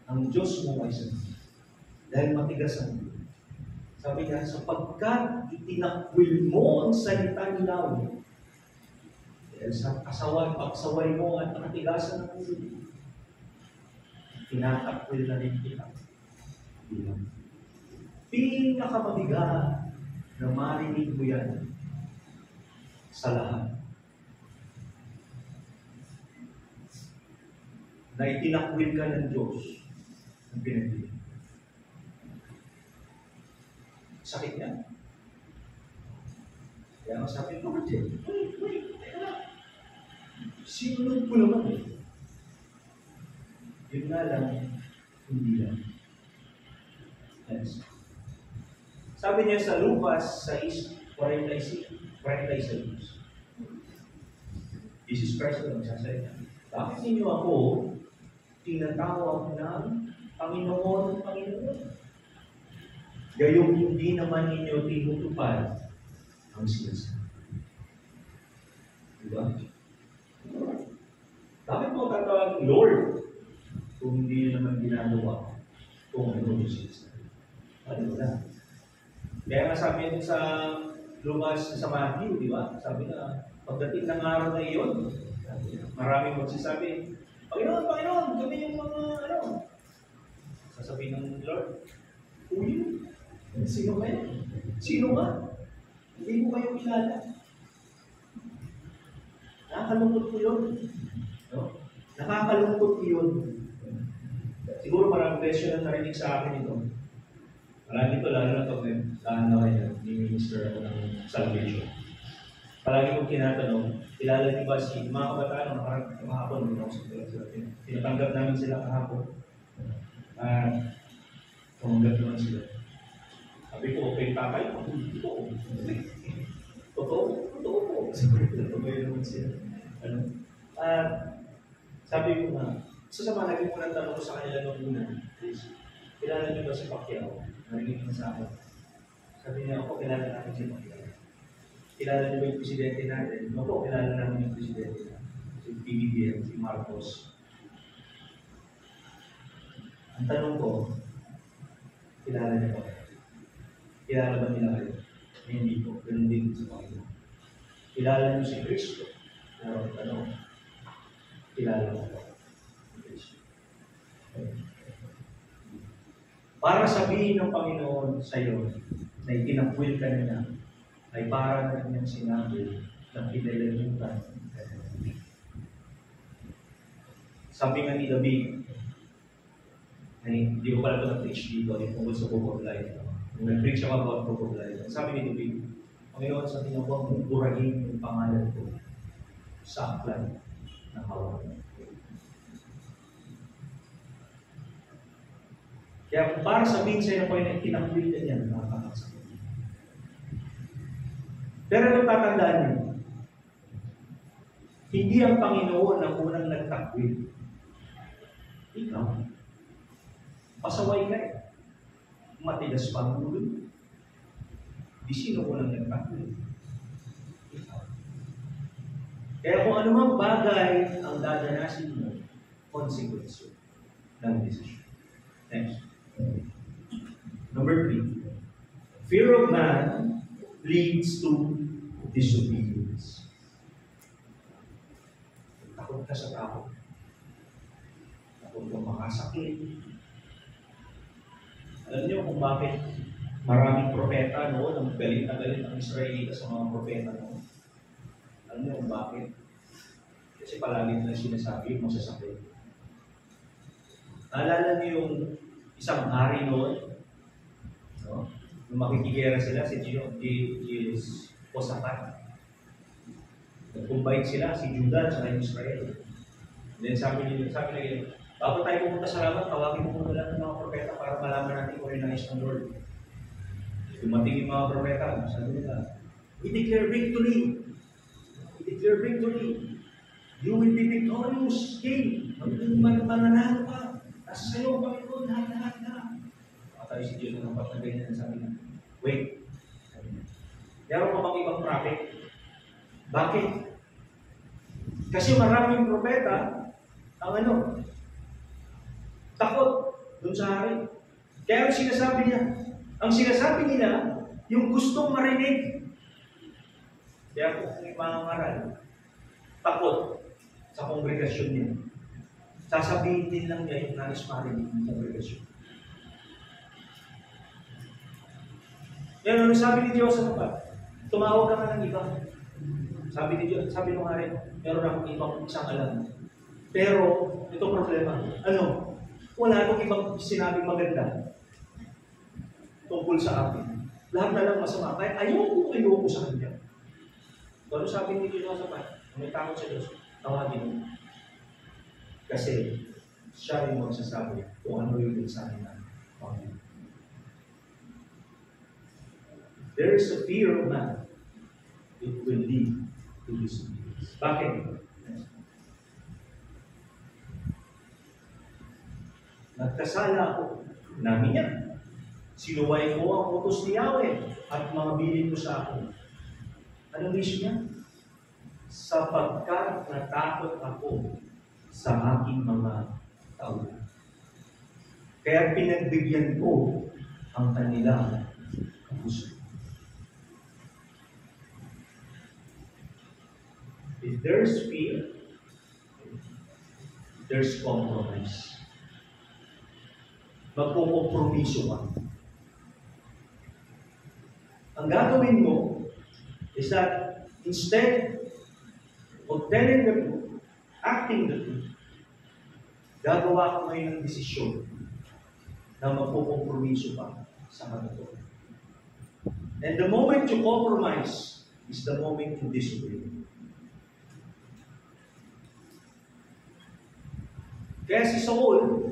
Ang Diyos mo ay sino? Dahil matigas ang ulo. Sabi niya, sapagkat itinakwil mo ang salita ni Yahweh. Dahil sa pagsaway mo at nakatigasan ng ulo, tinatakwil na rin kita. Pinakamabigat na marinig mo yan sa lahat. Na itinakwil ka ng Diyos ang pinagpili. Sakit niya. Kaya ang sabi ko, sinunod ko naman eh. Yun nga lang, hindi lang. Yes. Sabi niya sa Lucas 6:46. Jesus Christ na nagsasalita. Bakit ninyo ako tinatawag ng Panginoon? Gayong hindi naman ninyo tinutupad ang sinasabi. Diba? Bakit mo tatawag Lord kung hindi naman ginagawa kung ano yung sinasabi? Ano na? Kaya nga sabi niya sa Lucas sa Matthew, di ba? Sabi na, pagdating ng araw na iyon, maraming magsasabi, Panginoon, kami yung mga ano. Sasabihin ng Lord, who you? Sino kayo? Sino ka? Hindi mo kayo kilala. Nakakalungkot ko yun. No? Nakakalungkot ko yun. Siguro maraming beses na narinig sa akin ito. Marami ito, lalo na pag lahan na kayo, ni-minister ako ng salvation. Palagi kong tinatanong, kilala niyo ba si mga kabataan na kahapon, tinatanggap namin sila kahapon. Tumanggap naman sila. Sabi ko, okay, tatay ko. Totoo po. Totoo naman sila. Sabi ko nga, sa naging unang tanong ko sa kanila nung una, kilala niyo ba si Pacquiao? Narinig niyo sa akin. Sabi niya, ako kilala namin si Pacquiao. Kilala niyo ba yung presidente natin? Ako, kilala namin yung presidente natin. Si PBBM, si Marcos. Ang tanong ko, kilala niyo ba? Kilala ba nila kayo? Hindi po. Ganun din sa Panginoon. Kilala niyo si Kristo? Pero ang tanong, kilala mo ba? Para sabihin ng Panginoon sa iyo na itinakwil ka na niya, ay para na niyang sinabi na pinalalutan. Sabi nga ni David, ay hindi ko pala ito na-preach dito, yung tungkol sa Book of Life. Nung nag-preach ako about Book of Life, sabi ni David, Panginoon, sabi niya, huwag mong burahin yung pangalan ko sa aklan ng hawakan. Kaya kung para sabihin sa'yo na po yung itinakwil ka niya, nakakasakit. Pero anong tatandaan niyo? Hindi ang Panginoon ang unang nagtakwil. Ikaw. Pasaway ka eh. Matigas pa ang ulo. Di sino unang nagtakwil? Ikaw. Kaya kung anumang bagay ang dadanasin mo, consequence ng decision. Next. Number 3. Fear of man leads to disobedience. Takot ka sa tao. Takot kang makasakit. Alam niyo kung bakit maraming propeta noon ang galit na galit ang Israelita sa mga propeta noon. Alam niyo kung bakit? Kasi palagi nila sinasabi yung masasakit. Naalala niyo yung isang hari noon? No? Nung makikigera sila, si Josaphat. Nag-combine sila, si Judah at yung Israel. Then sabi nila, bago tayo pumunta sa laban, tawagin mo muna lang ng mga propeta para malaman natin kung rin nais ng Lord. Dumating yung mga propeta, sabi nila, we declare victory. We declare victory. You will be victorious, King. Mananalo ka. Nasa sa'yo, Panginoon, lahat na. Tayo si Diyos ng pagkagay na sabi na, wait. Meron pa bang ibang prophet? Bakit? Kasi maraming propeta ang takot dun sa hari. Kaya ang sinasabi nila, yung gustong marinig. Kaya kung may mangangaral, takot sa kongregasyon niya. Sasabihin din lang niya yung nais marinig ng kongregasyon. Yan, ano sabi ni Diyos sa kapag? Tumawag ka na ng iba. Sabi ni Diyos, sabi ng hari, meron akong ibang isang alam. Pero, ito problema. Wala akong ibang sinabing maganda tungkol sa akin. Lahat na lang masama. Kaya ayoko sa kanya. Pero sabi ni Diyos sa kapag, may takot sa Diyos, tawagin mo. Kasi, siya yung magsasabi kung ano yung mensahe na Panginoon. There is a fear of man. It will lead to disobedience. Bakit? Nagkasala ako. Namin yan. Sinuway ko ang utos ni Yahweh at mga bilin ko sa akin. Anong reason niya? Sapagkat natakot ako sa aking mga tao. Kaya pinagbigyan ko ang kanilang kapuso. If there's fear, there's compromise. Magkukompromiso ka. ang gagawin mo is that instead of telling the truth, acting the truth, gagawa ka ngayon ng desisyon na magpukompromiso pa sa katotohanan. And the moment you compromise is the moment you disobey. Kaya si Saul,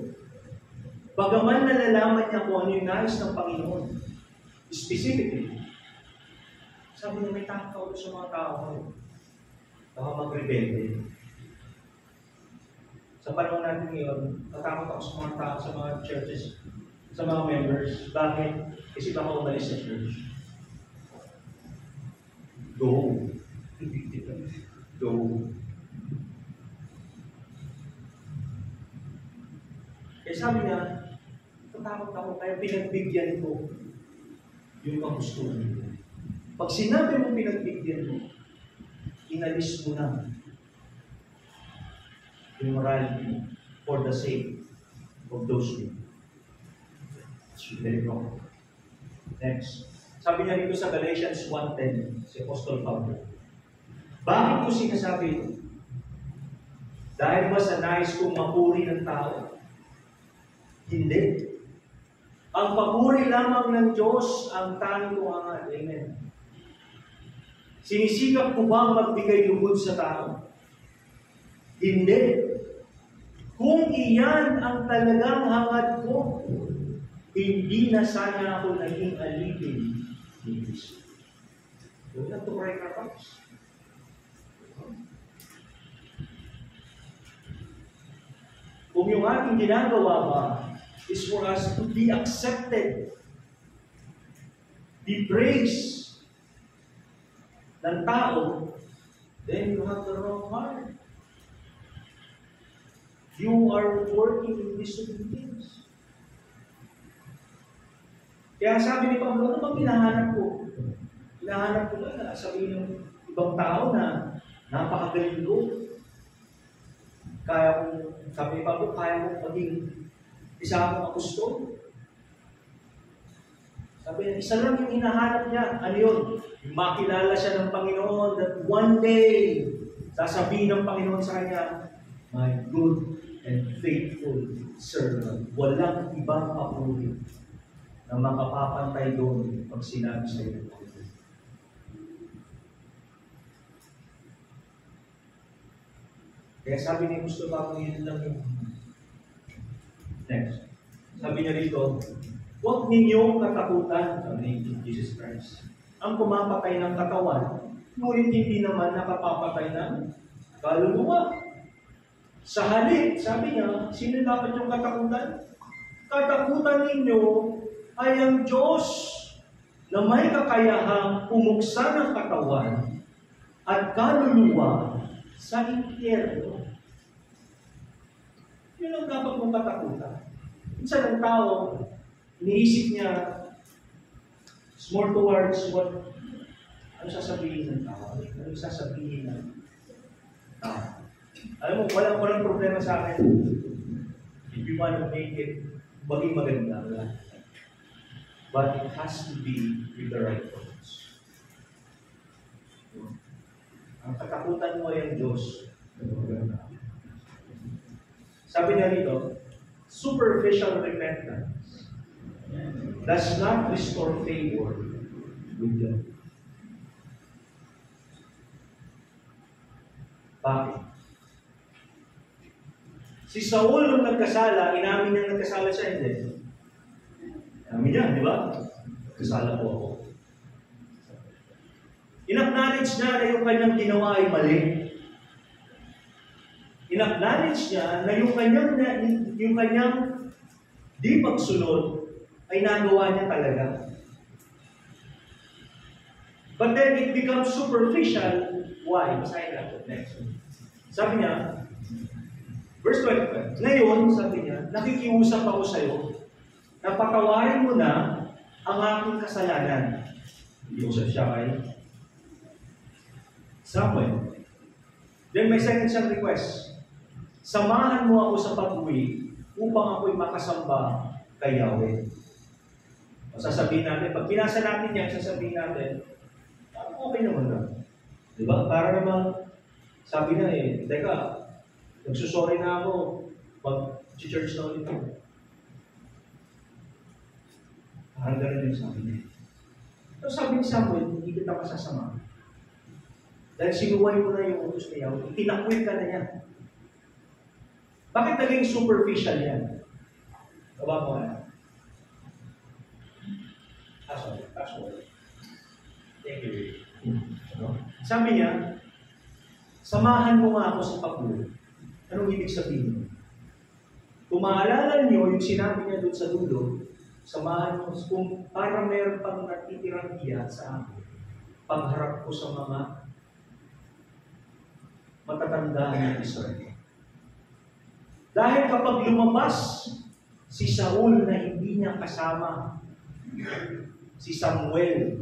bagaman nalalaman niya kung ano yung nais ng Panginoon, specifically, sabi niya, may takot sa mga tao. Baka mag-rebelde. Sa panahon natin ngayon, natakot ako sa mga tao, sa mga churches, sa mga members. Bakit? Kasi baka umalis sa church. Go. Go. Kaya sabi niya, natakot ako, kaya pinagbigyan ko yung kagustuhan niyo. Pag sinabi mo pinagbigyan mo, inalis mo na yung morality for the sake of those people. It's very wrong. Next. Sabi niya dito sa Galatians 1:10, si Apostol Pablo. Bakit ko sinasabi ito? Dahil ba sa nais kong mapuri ng tao? Hindi. Ang papuri lamang ng Diyos ang tanging kong hangat. Amen. Sinisikap ko bang magbigay lugod sa tao? Hindi. Kung iyan ang talagang hangad ko, hindi na sana ako naging alipin ni Kristo. Don't have to break our hearts. Kung yung ating ginagawa ba is for us to be accepted, be praised ng tao, then you have the wrong heart. You are working in disobedience. Kaya sabi ni Pablo, ano bang hinahanap ko? Hinahanap ko na sabihin ng ibang tao na napakagaling ko. Kaya kung, sabi ni Pablo, kaya kong maging isa akong apostol. Sabi niya, isa lang yung hinahanap niya. Ano yun? Yung makilala siya ng Panginoon that one day, sasabihin ng Panginoon sa kanya, my good and faithful servant. Walang ibang papuri na makapapantay doon pag sinabi sa iyo. Kaya sabi ni Gusto Pablo, yun lang yung next. Sabi niya rito, huwag ninyong katakutan, sabi ni Jesus Christ, ang pumapatay ng katawan, ngunit hindi naman nakapapatay ng kaluluwa. Sa halip, sabi niya, sino dapat yung katakutan? Katakutan ninyo ay ang Diyos na may kakayahang pumuksa ng katawan at kaluluwa sa impyerno. Yun ang dapat mong katakutan. Minsan ang tao, iniisip niya, it's more towards what, ano sasabihin ng tao? Ano sasabihin ng tao? Alam mo, walang problema sa akin. If you want to make it maging maganda. But it has to be with the right purpose. Ang katakutan mo ay ang Diyos. Sabi niya rito, superficial repentance does not restore favor with God. Bakit? Si Saul nung nagkasala, inamin niya nagkasala siya, hindi. Inamin niya, di ba? Nagkasala po ako. In-acknowledge niya na yung kanyang ginawa ay mali. In-acknowledge niya na yung kanyang di pagsunod ay nagawa niya talaga. But then it becomes superficial. Why? Basahin natin. Next. Sabi niya, verse 25. Ngayon, sabi niya, nakikiusap ako sa iyo na patawarin mo na ang aking kasalanan. Iusap siya kay Samuel. Then may second siyang request. Samahan mo ako sa pag-uwi upang ako'y makasamba kay Yahweh. O sasabihin natin, pag pinasa natin yan, sasabihin natin, okay naman na. Di ba? Para naman, sabi na teka, nagsusorry na ako, mag-church na ulit ako. Parang gano'n yung sabi niya. So sabi ni Samuel, hindi kita masasama. Dahil sinuway mo na yung utos niya, itinakwil ka na yan. Bakit naging superficial yan? Baba mo na. Sorry. Thank you. Sabi niya, samahan mo nga ako sa pagbuo. Anong ibig sabihin? Kung maalala niyo yung sinabi niya doon sa dulo, samahan mo kung para meron pang natitirang hiya sa akin, pagharap ko sa mga matatanda ng Israel. Dahil kapag lumabas si Saul na hindi niya kasama si Samuel,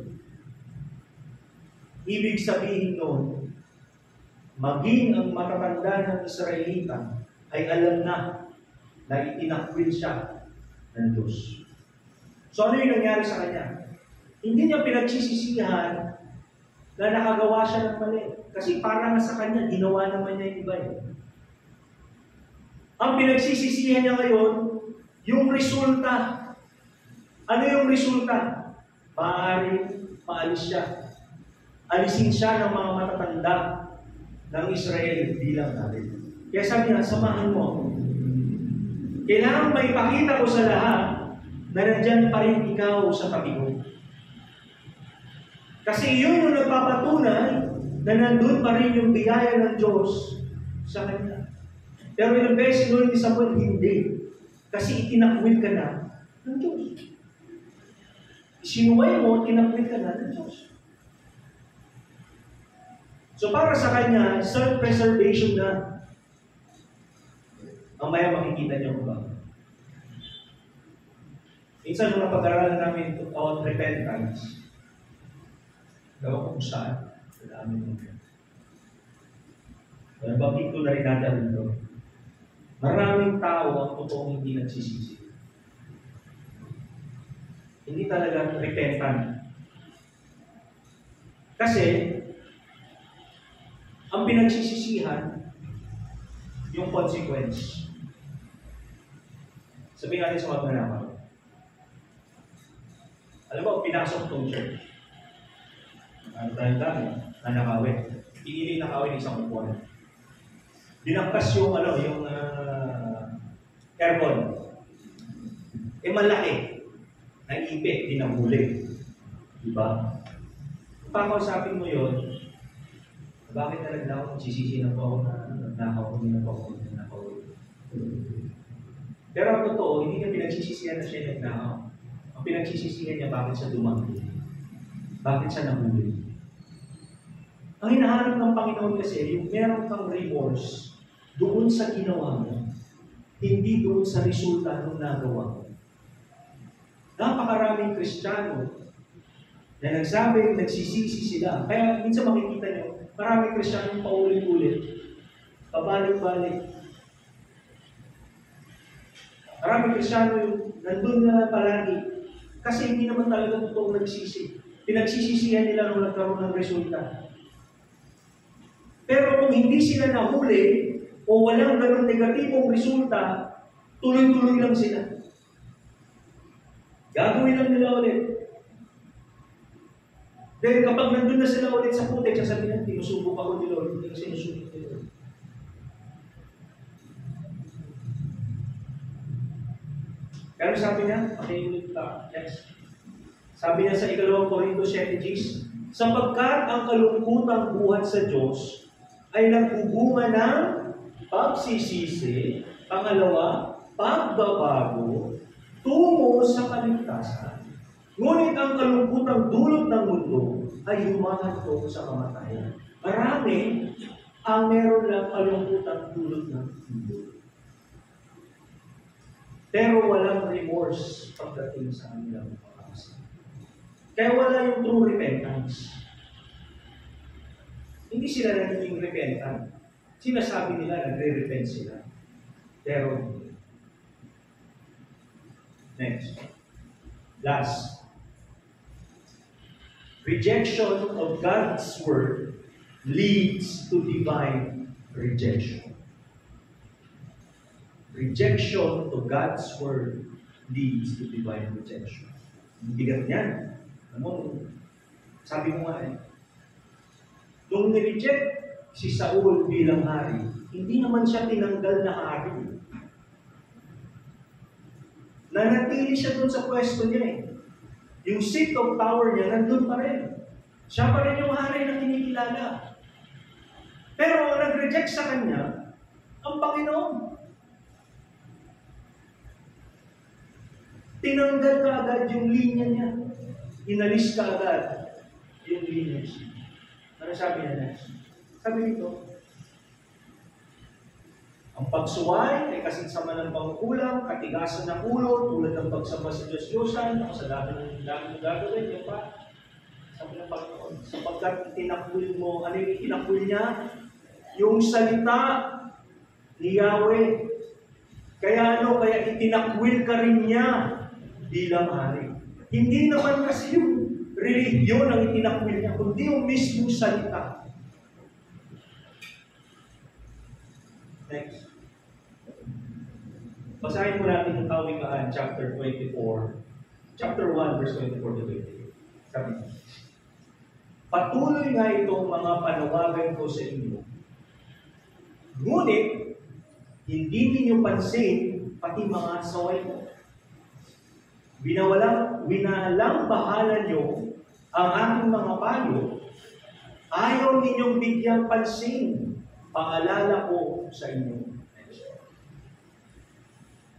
ibig sabihin noon, maging ang matatanda ng Israelita ay alam na itinakwil siya ng Diyos. So ano yung nangyari sa kanya? Hindi niya pinagsisisihan na nakagawa siya ng mali. Kasi para nga sa kanya, ginawa naman niya yung iba eh. Ang pinagsisisihan niya ngayon, yung resulta. Ano yung resulta? Maaaring maalis siya. Alisin siya ng mga matatanda ng Israel bilang natin. Kaya sabi niya, samahan mo ako. Kailangan maipakita ko sa lahat na nandyan pa rin ikaw sa tabi ko. Kasi yun yung nagpapatunay na nandun pa rin yung biyaya ng Diyos sa kanya. Pero ilang beses nun ni Samuel, hindi. Kasi itinakwil ka na ng Diyos. Sinuway mo, tinakwil ka na ng Diyos. So para sa kanya, self-preservation na. Mamaya makikita niyo ba? Minsan nung napag-aralan namin about repentance, gawa ko kung saan, sa amin mo. Nababig ko na rin natin ito. Maraming tao ang totoong hindi nagsisisi. Hindi talaga repentant. Kasi, ang pinagsisisihan, yung consequence. Sabihin natin sa magnanakaw. Alam mo, pinasok itong church. Ano tayo dami? Nanakawin. Pinili nakawin isang upuan. Dinangkas yung, aircon. Malaki. Nag-ipit, dinahuli. Diba? Kung pakausapin mo yun, bakit na nagnakaw? Sisisi na po ako na nagnakaw, hindi na po ako nagnakaw. Pero ang totoo, hindi niya pinagsisisihan na siya nagnakaw. Ang pinagsisisihan niya, bakit siya dumanggi? Bakit siya nahuli? Ang hinahanap ng Panginoon kasi, yung meron kang remorse doon sa ginawa mo, hindi doon sa resulta ng nagawa mo. Napakaraming Kristiyano na nagsisisi sila. Kaya minsan makikita niyo, maraming Kristiyano yung paulit-ulit, pabalik-balik. Maraming Kristiyano yung nandun na palagi kasi hindi naman talaga totoong nagsisi. Pinagsisisihan nila nung nagkaroon ng resulta. Pero kung hindi sila nahuli o walang ganun negatibong resulta, tuloy-tuloy lang sila. Gagawin lang nila ulit. Dahil kapag nandun na sila ulit sa putik, sasabihin, tinusubok ako ni Lord, hindi kasi sinusubok ni Lord. Pero sabi niya, pakiulit pa, next. Sabi niya sa 2 Corintios 7:10, sapagkat ang kalungkutang buhat sa Diyos ay nagbubunga ng pagsisisi, pangalawa, pagbabago, tungo sa kaligtasan. Ngunit ang kalungkutang dulot ng mundo ay humahantok sa kamatayan. Marami ang meron lang kalungkutang dulot ng mundo. Pero walang remorse pagdating sa kanilang pag-asa. Kaya wala yung true repentance. Hindi sila naging repentant. Sinasabi nila, nagre-repent sila. Pero hindi. Next. Last. Rejection of God's word leads to divine rejection. Rejection of God's word leads to divine rejection. Ang bigat niyan. Sabi mo nga nung nireject si Saul bilang hari, hindi naman siya tinanggal na hari. Nanatili siya dun sa pwesto niya Yung seat of power niya, nandun pa rin. Siya pa rin yung hari na kinikilala. Pero nag-reject sa kanya ang Panginoon. Tinanggal ka agad yung linya niya. Inalis ka agad yung linya niya. Ano sabi niya next? Sabi nito, ang pagsuway ay kasinsaman ng pangkulang, katigasan ng ulo, tulad ng pagsamba sa Diyos-Diyosan, sa dami ng gagawin, yung pa, sabi ng Panginoon, sapagkat itinakwil mo, ano yung itinakwil niya? Yung salita ni Yahweh. Kaya kaya itinakwil ka rin niya bilang hari. Hindi naman kasi yung religion ang itinakwil niya, kundi yung mismong salita. Next. Basahin mo natin yung Kawikaan, chapter 24. Chapter 1, verse 24 to 28. Sabi niya, patuloy nga itong mga panawagan ko sa inyo. Ngunit, hindi ninyo pansin pati mga saway mo. Winalang bahala nyo ang aking mga payo. Ayaw ninyong bigyang pansin. Paalala ko sa inyo.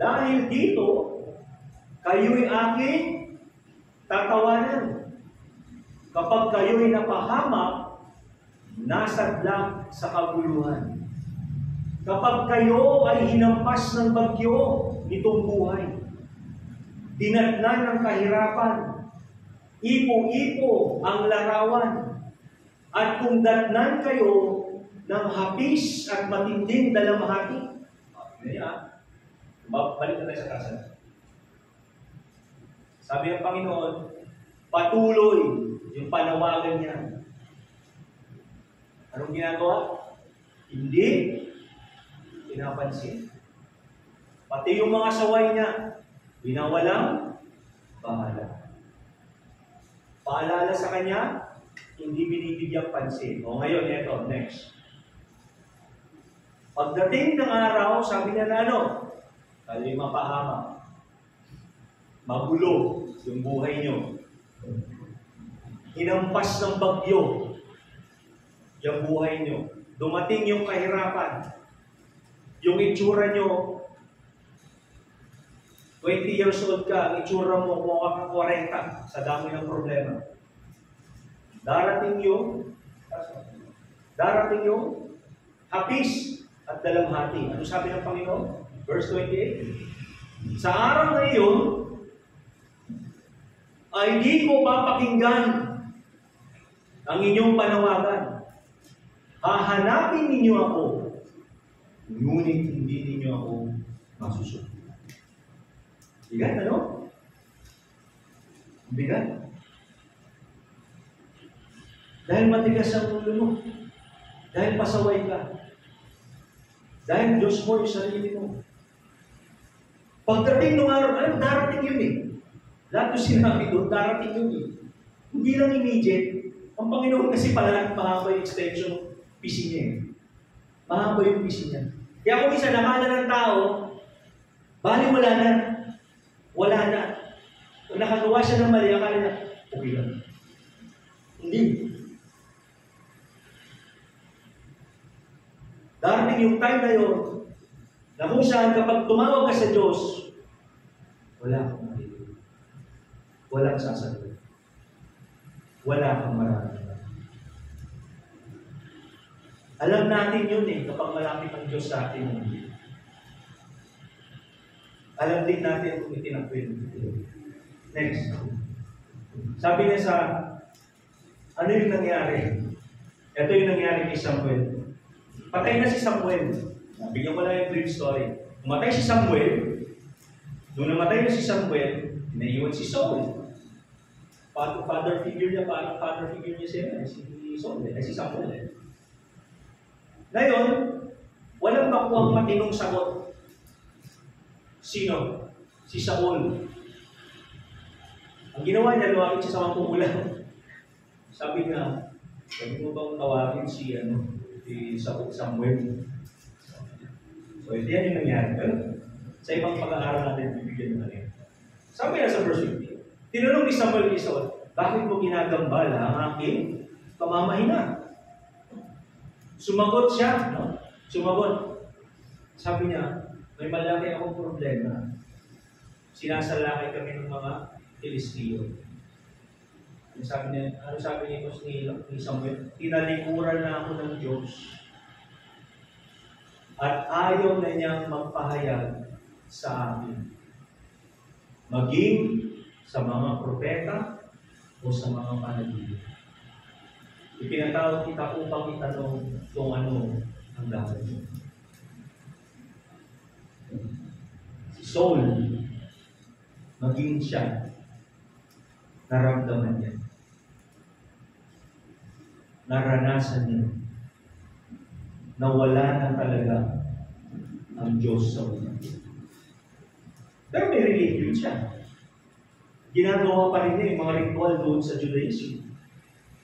Dahil dito, kayo'y aking tatawanan. Kapag kayo'y napahamak, nasadlak sa kabuluhan. Kapag kayo ay hinampas ng bagyo nitong buhay, dinatnan ng kahirapan, ipo-ipo ang larawan, at kung datnan kayo ng hapis at matinding dalamhati, balik na tayo sa kasa. Sabi ng Panginoon, patuloy yung panawagan niya. Anong ginagawa? Hindi pinapansin. Pati yung mga saway niya, binawalang bahala. Paalala sa kanya, hindi binibigyang pansin. O ngayon, ito, next. Pagdating ng araw, sabi niya na kayo'y mapahama. Magulo yung buhay nyo. Hinampas ng bagyo yung buhay nyo. Dumating yung kahirapan. Yung itsura nyo, 20 years old ka, ang itsura mo, mukha kang 40 sa dami ng problema. Darating yung hapis at dalamhati. Ano sabi ng Panginoon? Verse 28. Sa araw na iyon, ay di ko papakinggan ang inyong panawagan. Hahanapin ninyo ako, ngunit hindi ninyo ako masusunod. Bigat, Bigat. Dahil matigas ang ulo mo. Dahil pasaway ka. Dahil Diyos mo yung sarili mo. Pagdating ng araw, darating yun Lahat yung sinabi doon, darating yun Hindi lang immediate. Ang Panginoon kasi pala, mahaba yung extension PC niya Mahaba yung PC niya. Kaya kung isa nakala ng tao, bali wala na. Wala na. Kung nakagawa siya ng mali, akala na, okay lang. Hindi. Darating yung time na yun, na kung saan kapag tumawag ka sa Diyos, wala kang maririnig. Walang sasagot. Wala kang mararamdaman. Alam natin yun kapag malapit ang Diyos sa atin. Alam din natin kung itinakwil. Next. Sabi niya sa, ano yung nangyari? Ito yung nangyari kay Samuel. Patay na si Samuel. Bigyan ko lang yung brief story. Umatay si Samuel. Nung namatay na si Samuel, naiwan si Saul. father figure niya, father figure niya siya, si Saul, si Samuel. Ngayon, walang makuhang matinong sagot. Sino? Si Saul. Ang ginawa niya, lumapit siya sa 10 ulam. Sabi niya, sabi mo bang tawagin si Samuel? So, ito yan yung nangyari. Pero, sa ibang pag-aaral natin, bibigyan naman yan. Sabi niya sa verse 50, tinanong ni Samuel kay Saul, bakit mo ginagambala ang aking pamamahina? Sumagot siya, no? Sumagot. Sabi niya, may malaki akong problema. Sinasalakay kami ng mga Filistiyo. Ano sabi ni Samuel? Tinalikuran na ako ng Diyos. At ayaw na niyang magpahayag sa amin. Maging sa mga propeta o sa mga panaginip. Ipinatawag kita upang itanong kung ano ang dapat mo. Si Saul, maging siya, naramdaman niya. Naranasan niya. Nawala na talaga ang Diyos sa una. Pero may religion siya. Ginagawa pa rin niya yung mga ritual doon sa Judaism.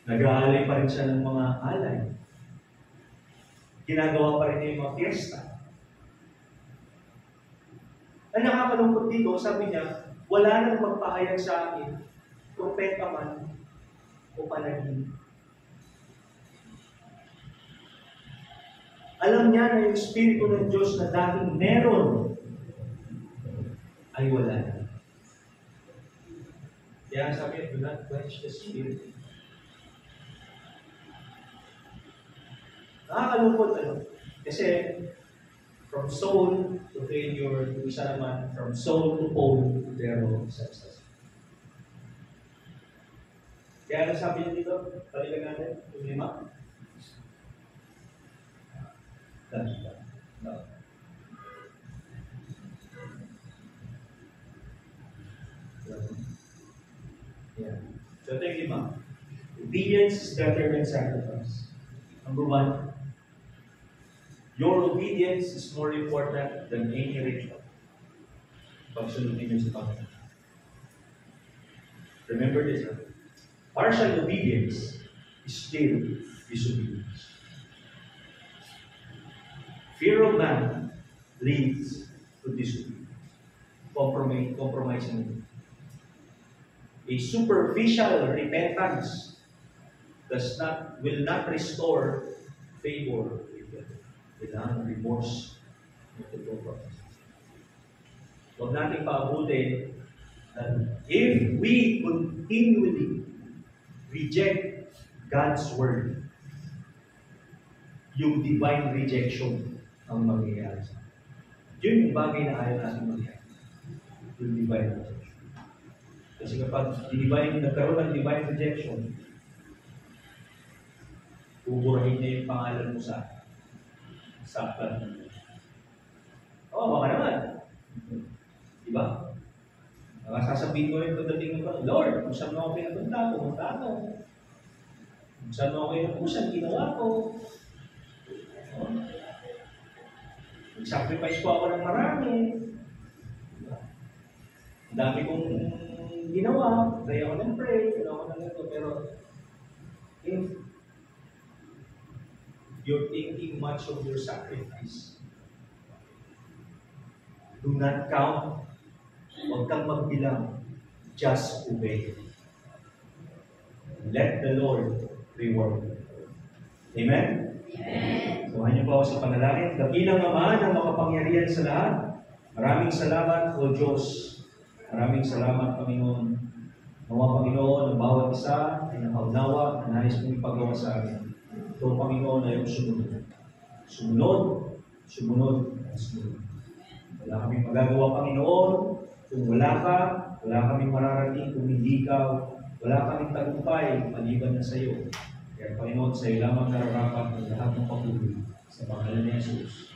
Nag-aalay pa rin siya ng mga alay. Ginagawa pa rin niya yung mga fiesta. Ang nakakalungkot dito, sabi niya, wala nang magpahayag sa akin, propeta man o panaginip. Alam niya na yung Espiritu ng Diyos na dating meron ay wala na. Kaya sabi niya, do not quench the Spirit. Nakakalungkot, ano? Kasi from Saul to failure, to isa naman, from Saul to Paul, pero success. Kaya ano sabi niya dito? Paligan natin, yung 5. No. Yeah. So, ito yung 5. Obedience is better than sacrifice. Number 1, your obedience is more important than any ritual. Pagsunodin niyo sa Panginoon. Remember this, huh? Partial obedience is still disobedience. Fear of man leads to disobedience. Compromising. A superficial repentance will not restore favor with remorse. Huwag natin paabutin that if we continually reject God's word, yung divine rejection ang mangyayari sa atin. Yun yung bagay na ayaw natin mangyayari. Yung divine rejection. Kasi kapag nagkaroon ng divine rejection, buburahin niya yung pangalan mo sa plan. Oo, baka naman. Diba? Sasabihin ko rin pagdating ko, Lord, kung saan mo ako pinapunta, pumunta ako. Kung saan mo ako pinapusan, ginawa ko. Nag-sacrifice ko ako ng marami. Ang dami kong ginawa. Pray ako ng pray. Ginawa ko ng ito. Pero, if you're thinking much of your sacrifice, do not count. Huwag kang magbilang. Just obey. Let the Lord reward you. Amen? Amen. Sumahan niyo po ako sa panalangin. Dakilang Ama ng makapangyarihan sa lahat. Maraming salamat, O Diyos. Maraming salamat, Panginoon. Nawa, Panginoon, ang bawat isa ay nakaunawa na nais mong ipagawa sa amin. Ito, Panginoon, ay sumunod. Sumunod. Wala kaming magagawa, Panginoon. Kung wala ka, wala kaming mararating. Kung hindi ka, wala kaming tagumpay maliban na sa iyo. Kaya Panginoon, sa iyo lamang nararapat ng lahat ng patuloy sa pangalan ni Jesus.